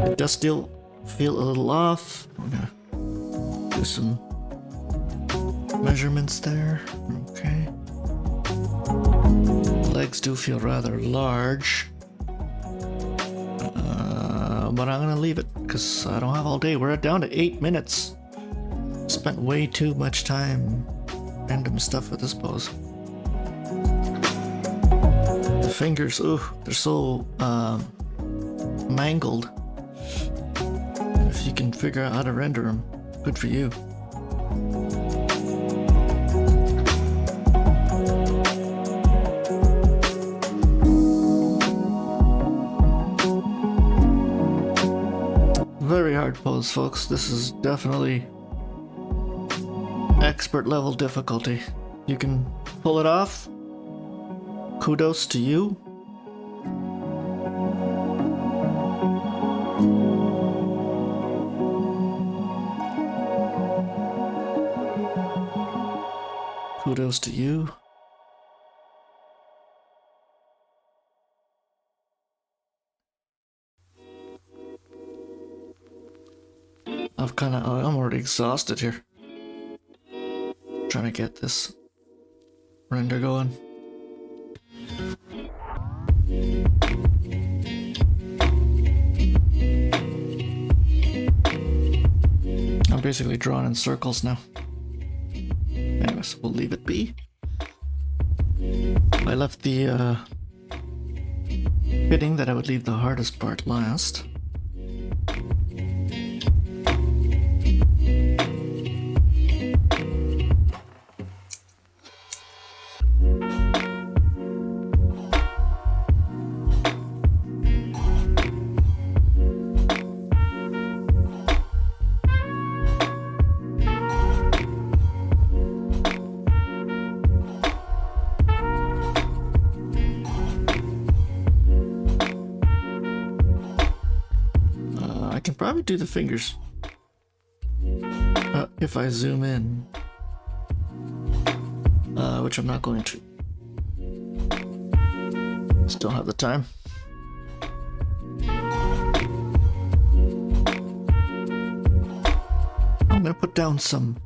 It does still feel a little off. I'm gonna do some measurements there. Okay. Legs do feel rather large. But I'm gonna leave it because I don't have all day. We're down to 8 minutes. Spent way too much time random stuff with this pose. The fingers, ooh, they're so mangled. If you can figure out how to render them, good for you. Very hard pose, folks. This is definitely expert level difficulty. You can pull it off. Kudos to you. Kudos to you. I'm already exhausted here. Trying to get this render going. I'm basically drawing in circles now. Anyways, we'll leave it be. I left the fitting that I would leave the hardest part last. I can probably do the fingers if I zoom in, which I'm not going to. Still have the time. I'm gonna put down some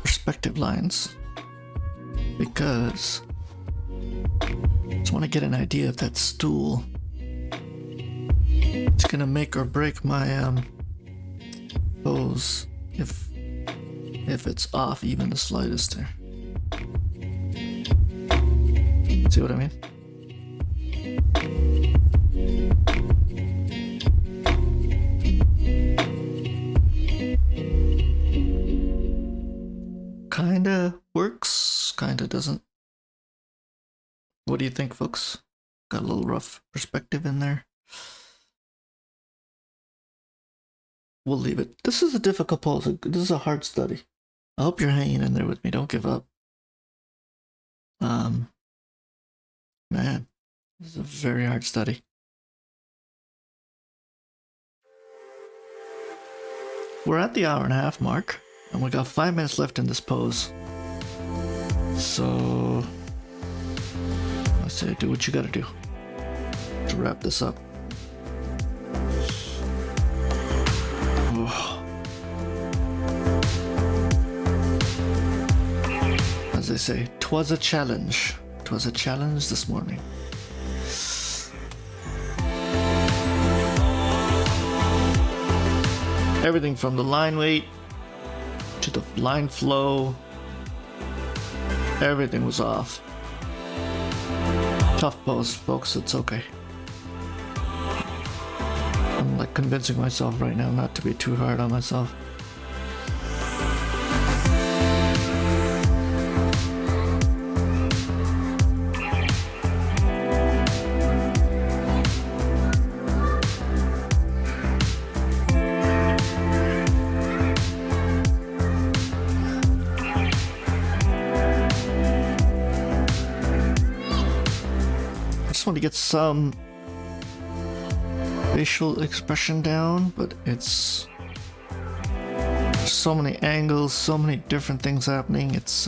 perspective lines because I just want to get an idea of that stool. It's gonna make or break my pose if it's off even the slightest there. See what I mean? Kinda works, kinda doesn't. What do you think, folks? Got a little rough perspective in there. We'll leave it. This is a difficult pose. This is a hard study. I hope you're hanging in there with me. Don't give up. Man, this is a very hard study. We're at the hour and a half mark, and we got 5 minutes left in this pose. So, I say do what you gotta do to wrap this up. Oh. As they say, 'twas a challenge. 'Twas a challenge this morning. Everything from the line weight to the line flow, everything was off. tough pose, folks. It's okay. I'm like convincing myself right now not to be too hard on myself. I want to get some facial expression down, but it's so many angles, so many different things happening. It's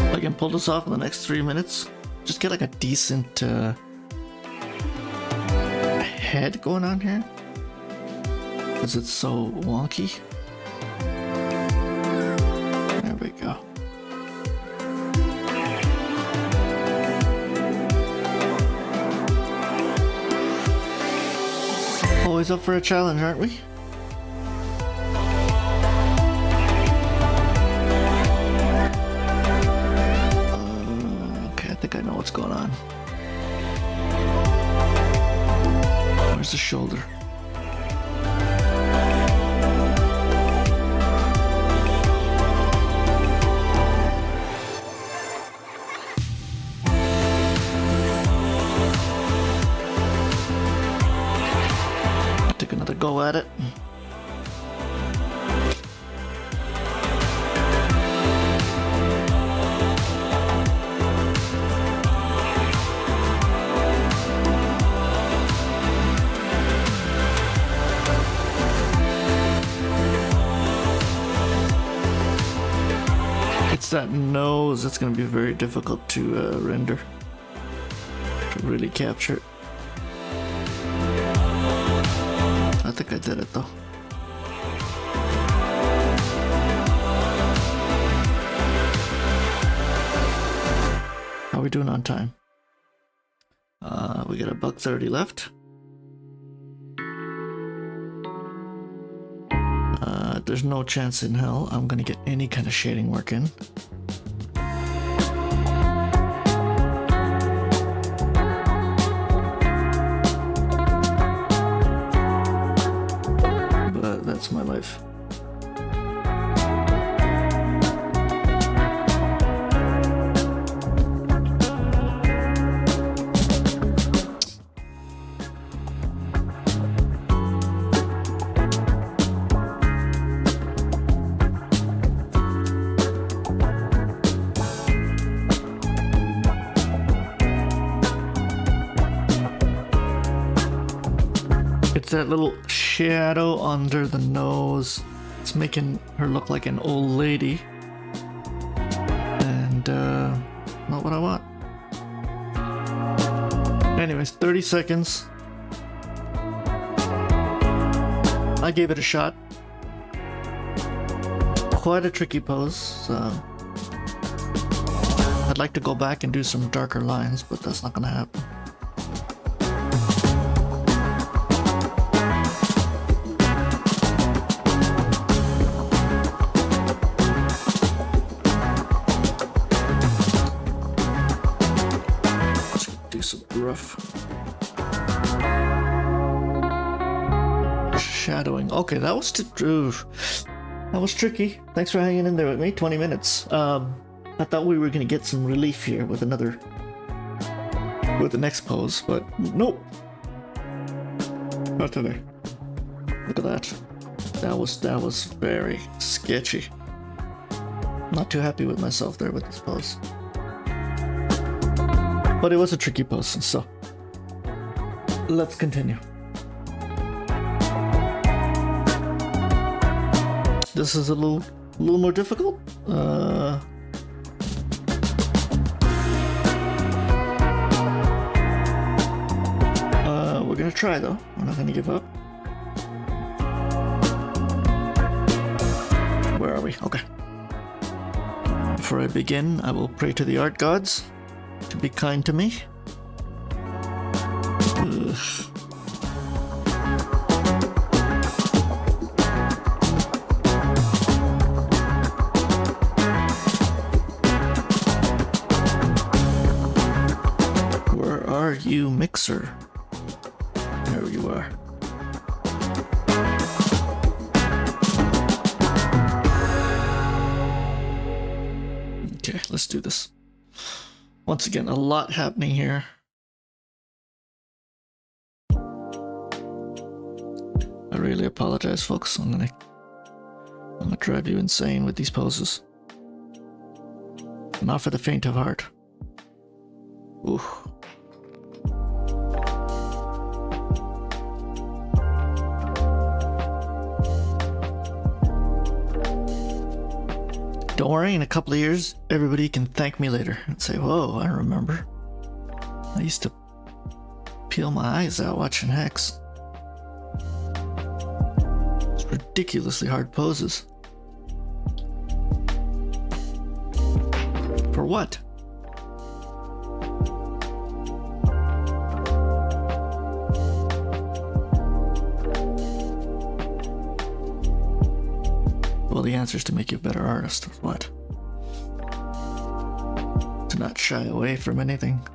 I can pull this off in the next 3 minutes. Just get like a decent head going on here, because it's so wonky. There we go. Always up for a challenge, aren't we? Okay, I think I know what's going on. Where's the shoulder? Take another go at it. It's that nose that's going to be very difficult to render, to really capture. I think I did it though. How are we doing on time? We got a $1:30 left. There's no chance in hell I'm gonna get any kind of shading work in. But that's my life. It's that little shadow under the nose. It's making her look like an old lady. And, not what I want. Anyways, 30 seconds. I gave it a shot. Quite a tricky pose. I'd like to go back and do some darker lines, but that's not gonna happen. Rough shadowing. Okay, that was tricky. Thanks for hanging in there with me. 20 minutes. I thought we were gonna get some relief here with the next pose, but nope. Not today. Look at that. That was very sketchy. Not too happy with myself there with this pose. But it was a tricky pose, so let's continue. This is a little more difficult. We're gonna try though. We're not gonna give up. Where are we? Okay. Before I begin, I will pray to the art gods to be kind to me. Ugh. Where are you, mixer? There you are. Okay, let's do this. Once again, a lot happening here. I really apologize, folks. I'm gonna drive you insane with these poses. Not for the faint of heart. Ooh. Don't worry, in a couple of years, everybody can thank me later and say, whoa, I remember. I used to peel my eyes out watching Hex. It's ridiculously hard poses. For what? Well, the answer is to make you a better artist. What? To not shy away from anything.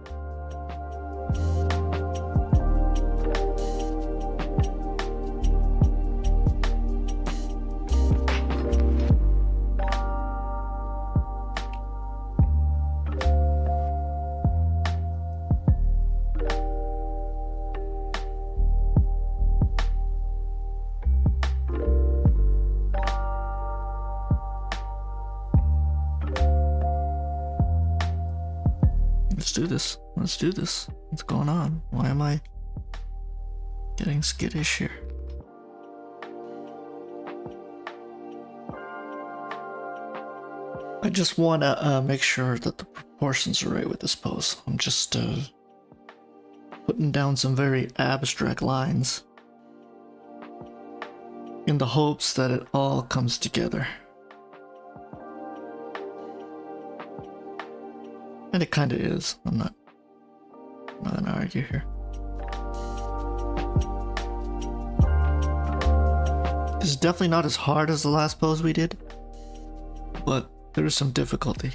Let's do this. Let's do this. What's going on? Why am I getting skittish here? I just want to make sure that the proportions are right with this pose. I'm just putting down some very abstract lines in the hopes that it all comes together. And it kind of is. I'm not gonna argue here. This is definitely not as hard as the last pose we did, but there is some difficulty.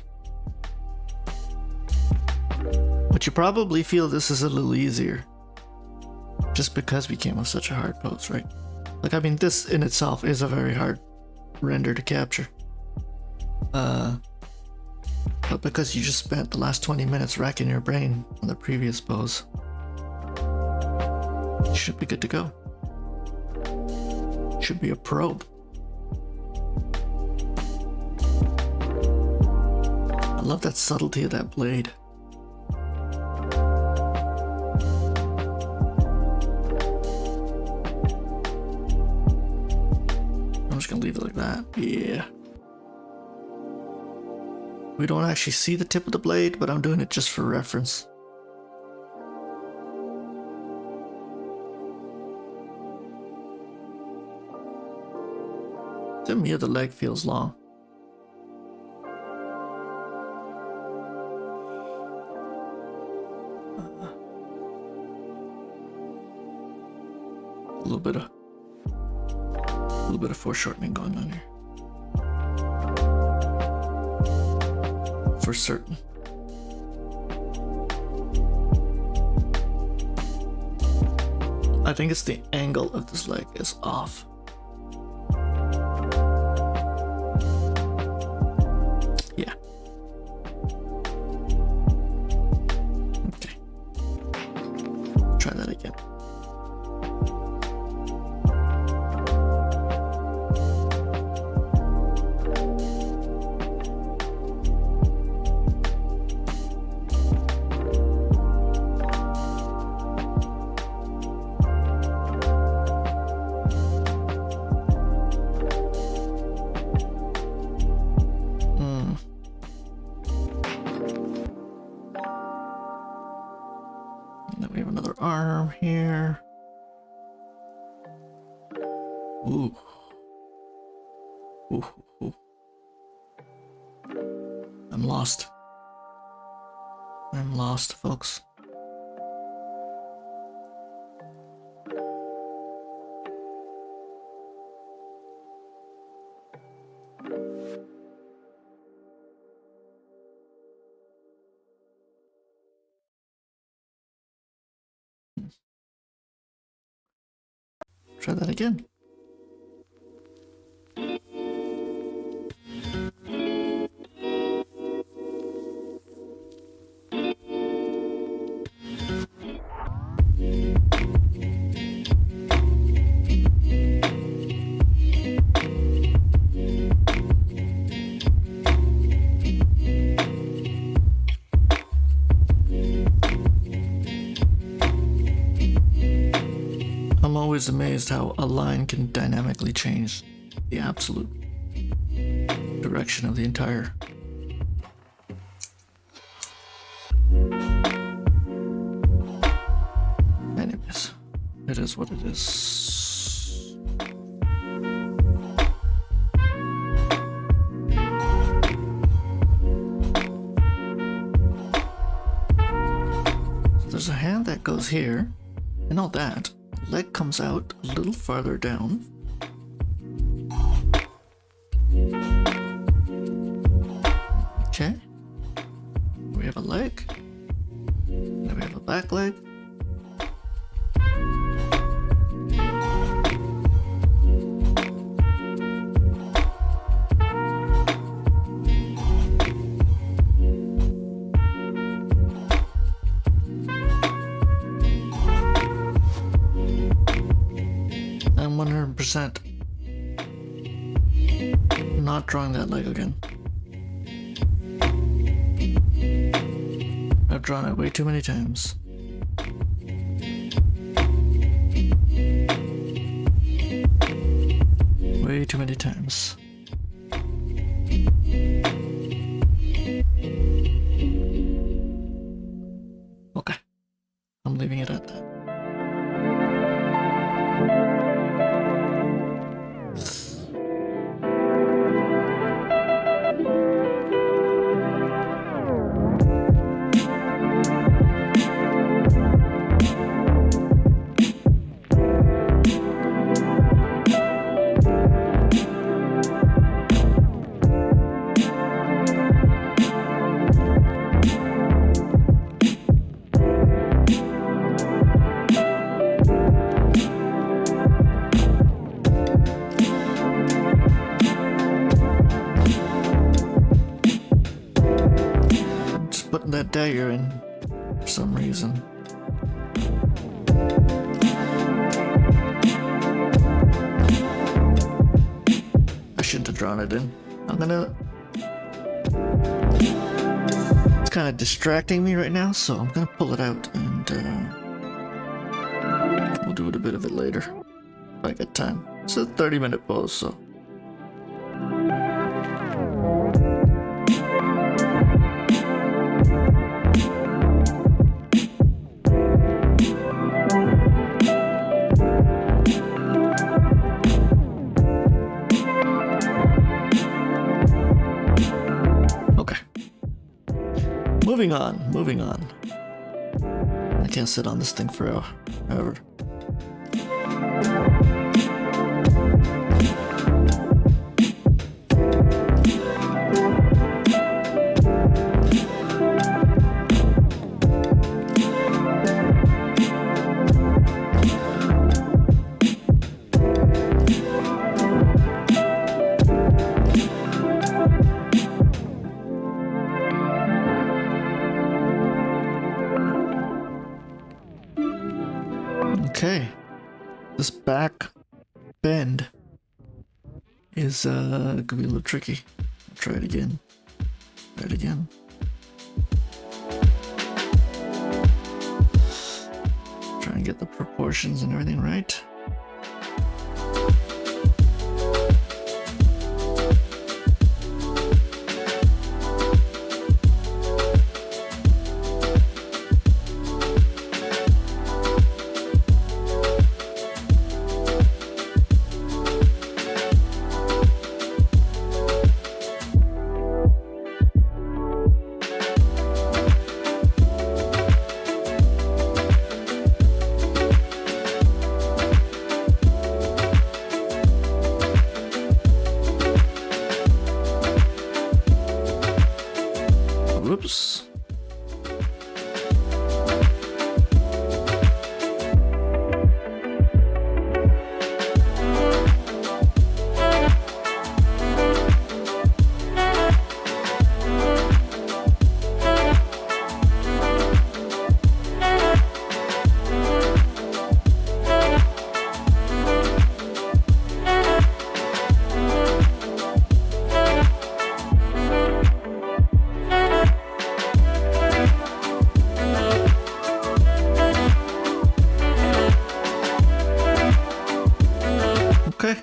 But you probably feel this is a little easier just because we came with such a hard pose, right? Like, I mean, this in itself is a very hard render to capture. But because you just spent the last 20 minutes racking your brain on the previous pose, you should be good to go. Should be a probe. I love that subtlety of that blade. I'm just gonna leave it like that. Yeah. We don't actually see the tip of the blade, but I'm doing it just for reference. To me, the leg feels long. A little bit of foreshortening going on here. For certain. I think it's the angle of this leg is off. Yeah. upper arm here. Ooh. Ooh, ooh. I'm lost. I'm lost, folks. Try that again. I'm always amazed how a line can dynamically change the absolute direction of the entire. Anyways, it is what it is. So there's a hand that goes here, and all that. Leg comes out a little farther down. Okay. We have a leg. Now we have a back leg. I'm 100% not drawing that leg again. I've drawn it way too many times. Way too many times. Okay, I'm leaving it at that. Putting that dagger in for some reason. I shouldn't have drawn it in. It's kind of distracting me right now, so I'm gonna pull it out and we'll do it a bit of it later if I get time. It's a 30-minute pose, so. Moving on. I can't sit on this thing forever. Okay, this back bend is gonna be a little tricky. I'll try it again. Try it again. Try and get the proportions and everything right. Pose. Okay.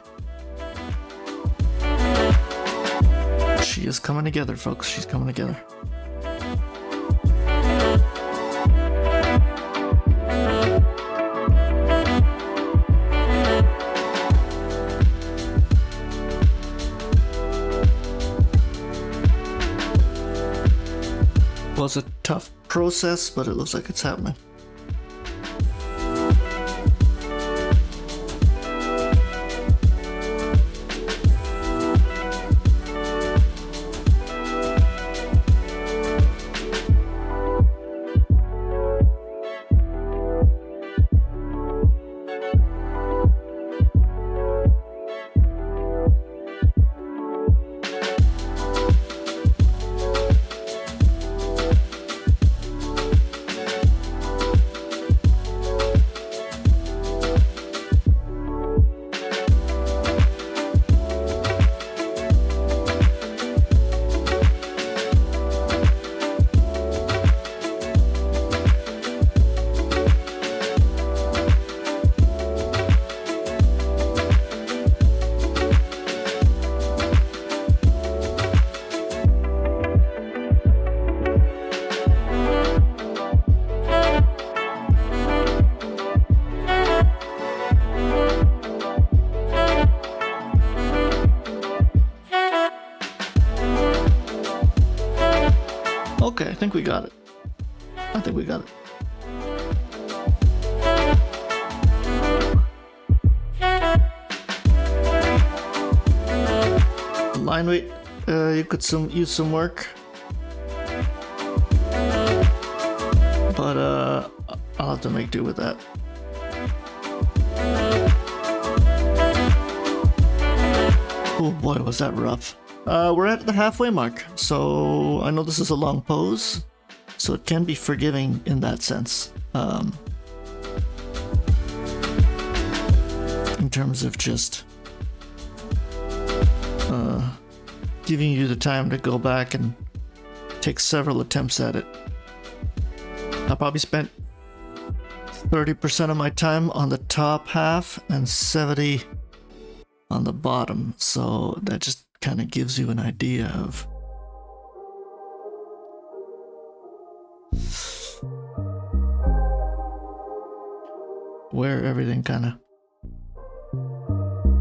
She is coming together, folks. She's coming together. Was a tough process, but it looks like it's happening. Okay, I think we got it. I think we got it. Line weight, you could use some work. But I'll have to make do with that. Oh boy, was that rough. We're at the halfway mark, so I know this is a long pose, so it can be forgiving in that sense. In terms of just giving you the time to go back and take several attempts at it. I probably spent 30% of my time on the top half and 70 on the bottom, so that just kind of gives you an idea of where everything kind of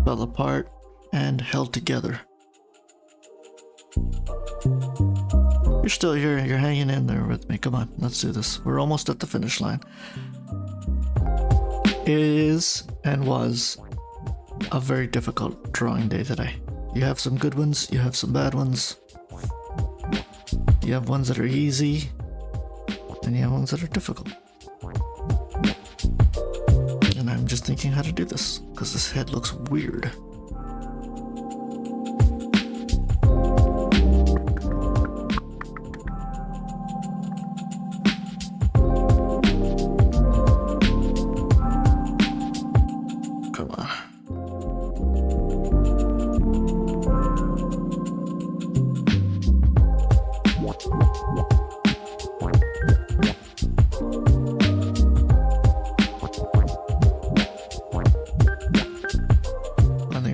fell apart and held together. You're still here, you're hanging in there with me. Come on, let's do this. We're almost at the finish line. It is and was a very difficult drawing day today. You have some good ones, you have some bad ones. You have ones that are easy, and you have ones that are difficult. And I'm just thinking how to do this, because this head looks weird.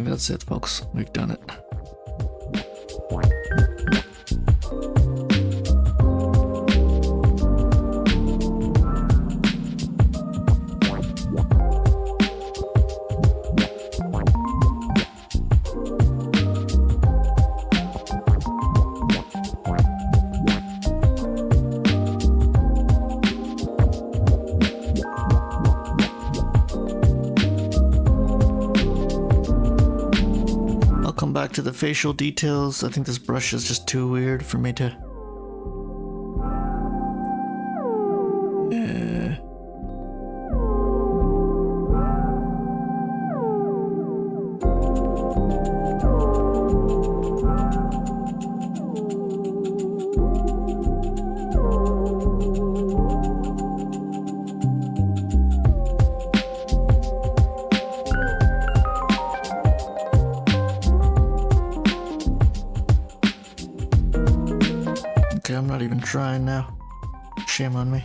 That's it, folks. We've done it. Back to the facial details. I think this brush is just too weird for me to Okay, I'm not even trying now. Shame on me.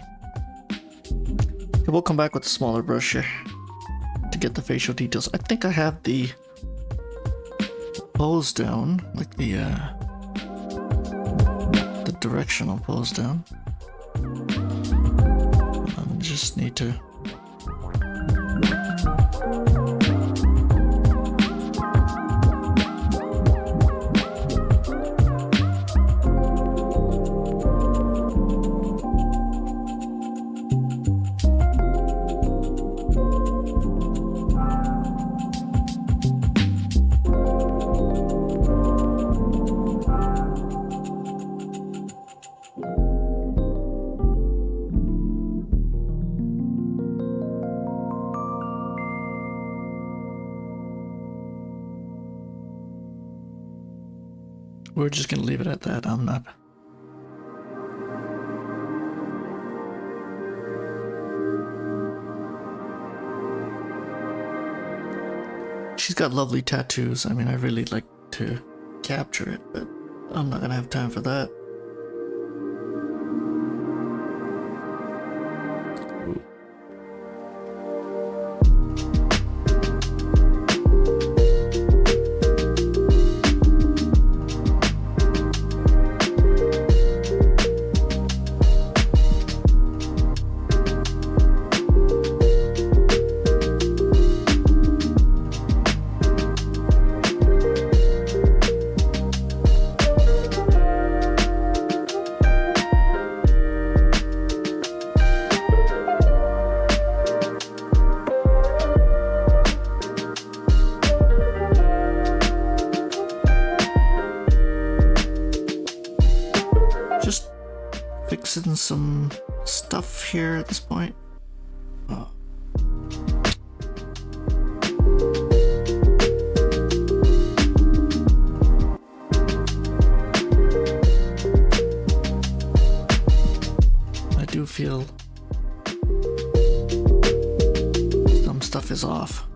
Okay, we'll come back with a smaller brush here to get the facial details. I think I have the pose down, like the directional pose down. I just need to. We're just gonna leave it at that. I'm not. She's got lovely tattoos. I mean, I really like to capture it, but I'm not gonna have time for that. Fixing some stuff here at this point. Oh. I do feel some stuff is off.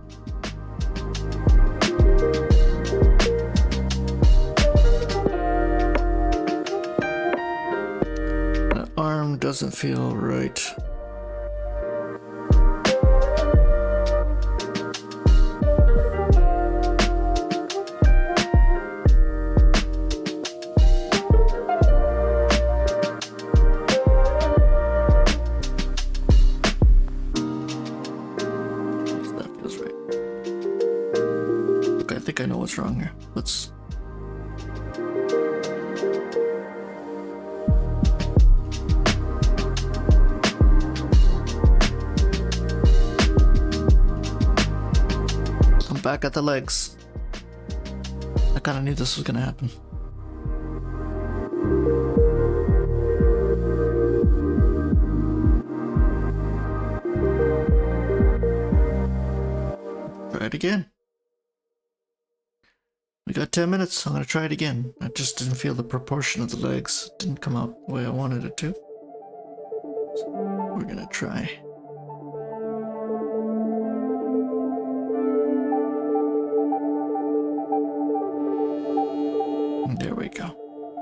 Doesn't feel right. That feels right. Okay, I think I know what's wrong here. Let's. Back at the legs. I kind of knew this was gonna happen. Try it again. We got 10 minutes. I'm gonna try it again. I just didn't feel the proportion of the legs. It didn't come out the way I wanted it to. So we're gonna try. There we go.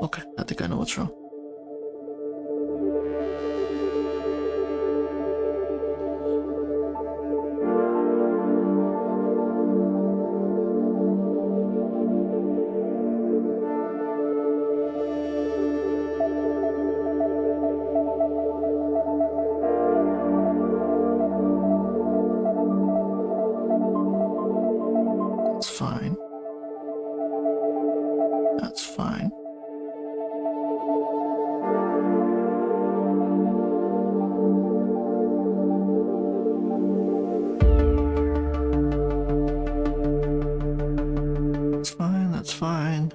Okay, I think I know what's wrong. That's fine. That's fine. That's fine, that's fine.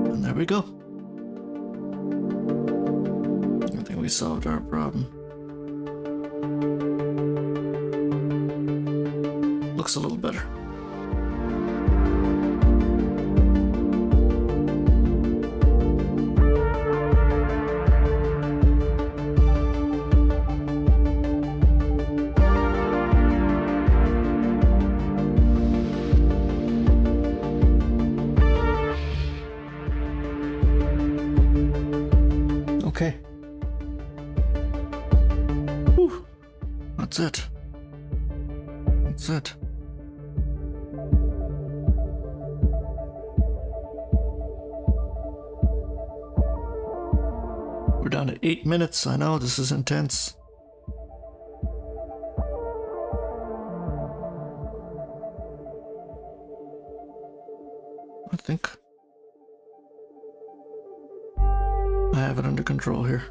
And there we go. I think we solved our problem. Looks a little better. Okay. Whew. That's it. That's it. We're down to 8 minutes. I know, this is intense. I think I have it under control here.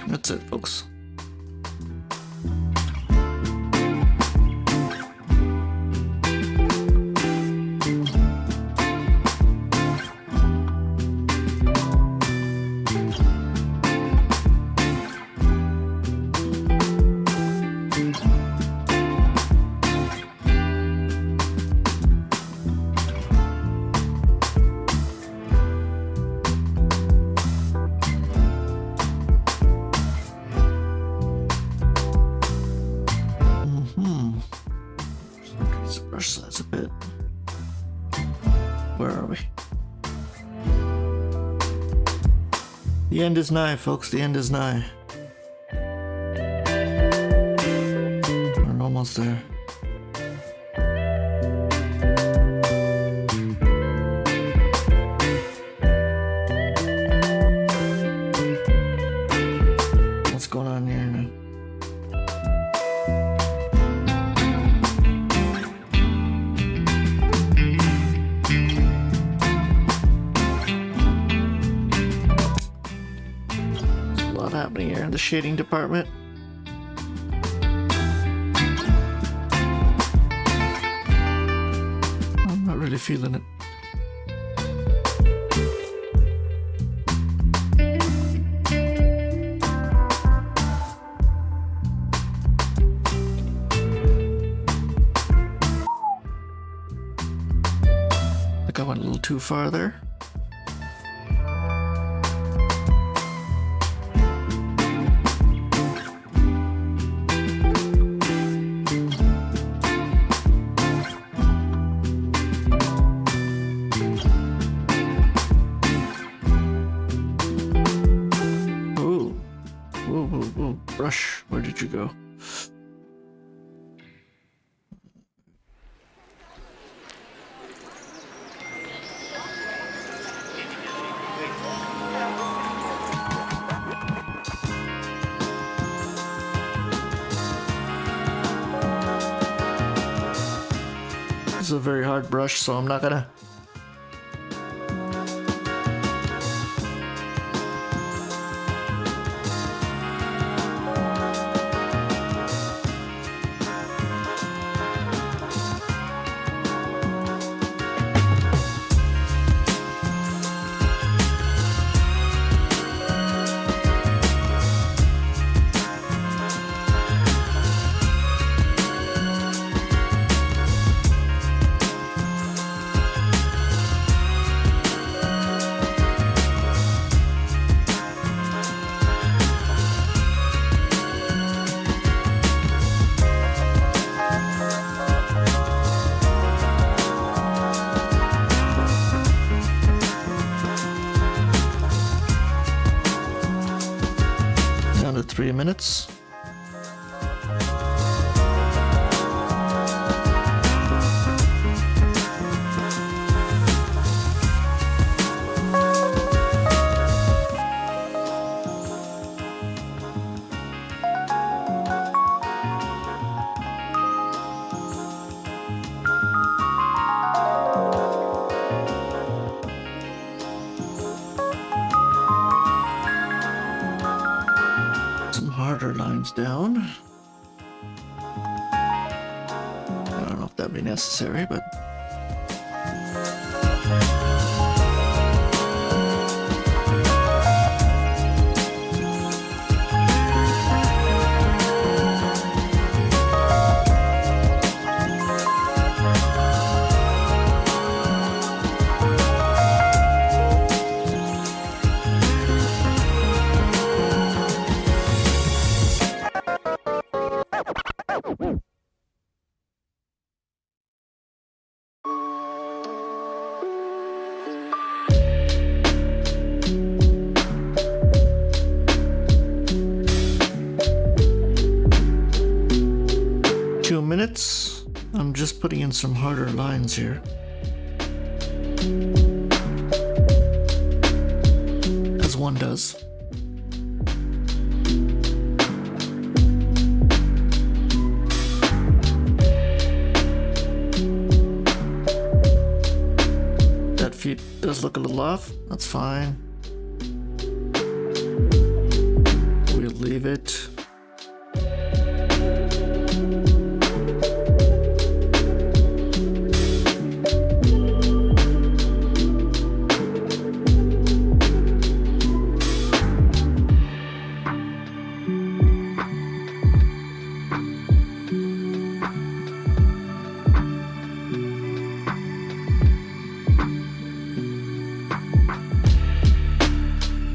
That's it, folks. Brush size a bit. Where are we? The end is nigh, folks. The end is nigh. We're almost there. What's going on here now? Happening here in the shading department. I'm not really feeling it. I think I went a little too far there. Brush, where did you go? This is a very hard brush, so I'm not gonna down to 3 minutes. some harder lines down. I don't know if that'd be necessary, but... I'm just putting in some harder lines here. As one does. That feet does look a little off. That's fine. We'll leave it.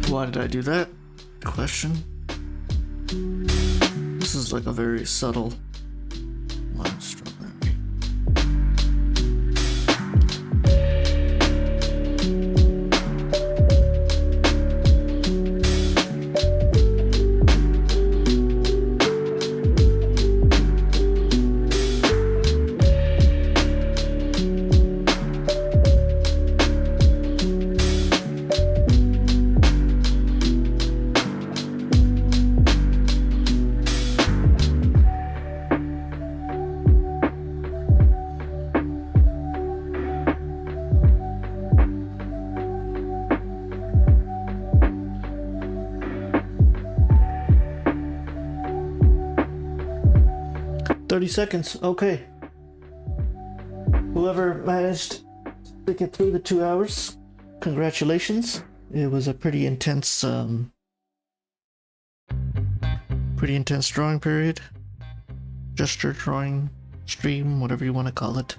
Why did I do that? Question. This is like a very subtle line stroke. 30 seconds. Okay. Whoever managed to get through the 2 hours, congratulations. It was a pretty intense drawing period. Gesture drawing stream, whatever you want to call it.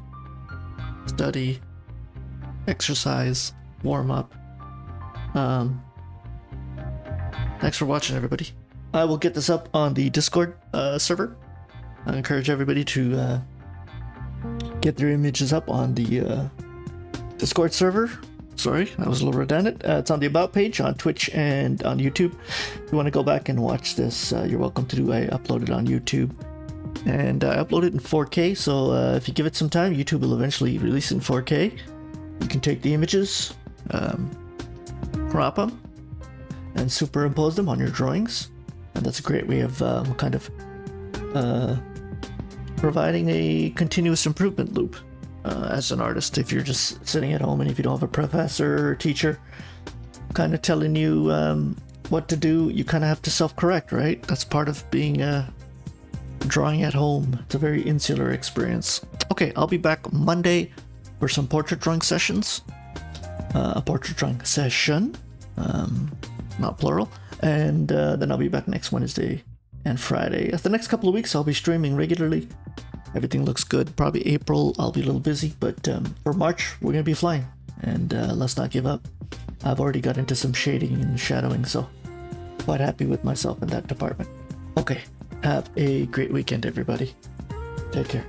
Study, exercise, warm up. Thanks for watching, everybody. I will get this up on the Discord server. I encourage everybody to get their images up on the Discord server. Sorry, that was a little redundant. It's on the About page on Twitch and on YouTube. If you want to go back and watch this, you're welcome to do. I upload it on YouTube. And I upload it in 4K, so if you give it some time, YouTube will eventually release it in 4K. You can take the images, crop them, and superimpose them on your drawings. And that's a great way of kind of providing a continuous improvement loop as an artist. If you're just sitting at home and if you don't have a professor or teacher kind of telling you what to do, you kind of have to self-correct, right? That's part of being drawing at home. It's a very insular experience. Okay, I'll be back Monday for some portrait drawing sessions. A portrait drawing session, not plural. And then I'll be back next Wednesday and Friday. As the next couple of weeks, I'll be streaming regularly. Everything looks good. Probably April, I'll be a little busy, but for March, we're going to be flying. And let's not give up. I've already got into some shading and shadowing, so quite happy with myself in that department. Okay, have a great weekend, everybody. Take care.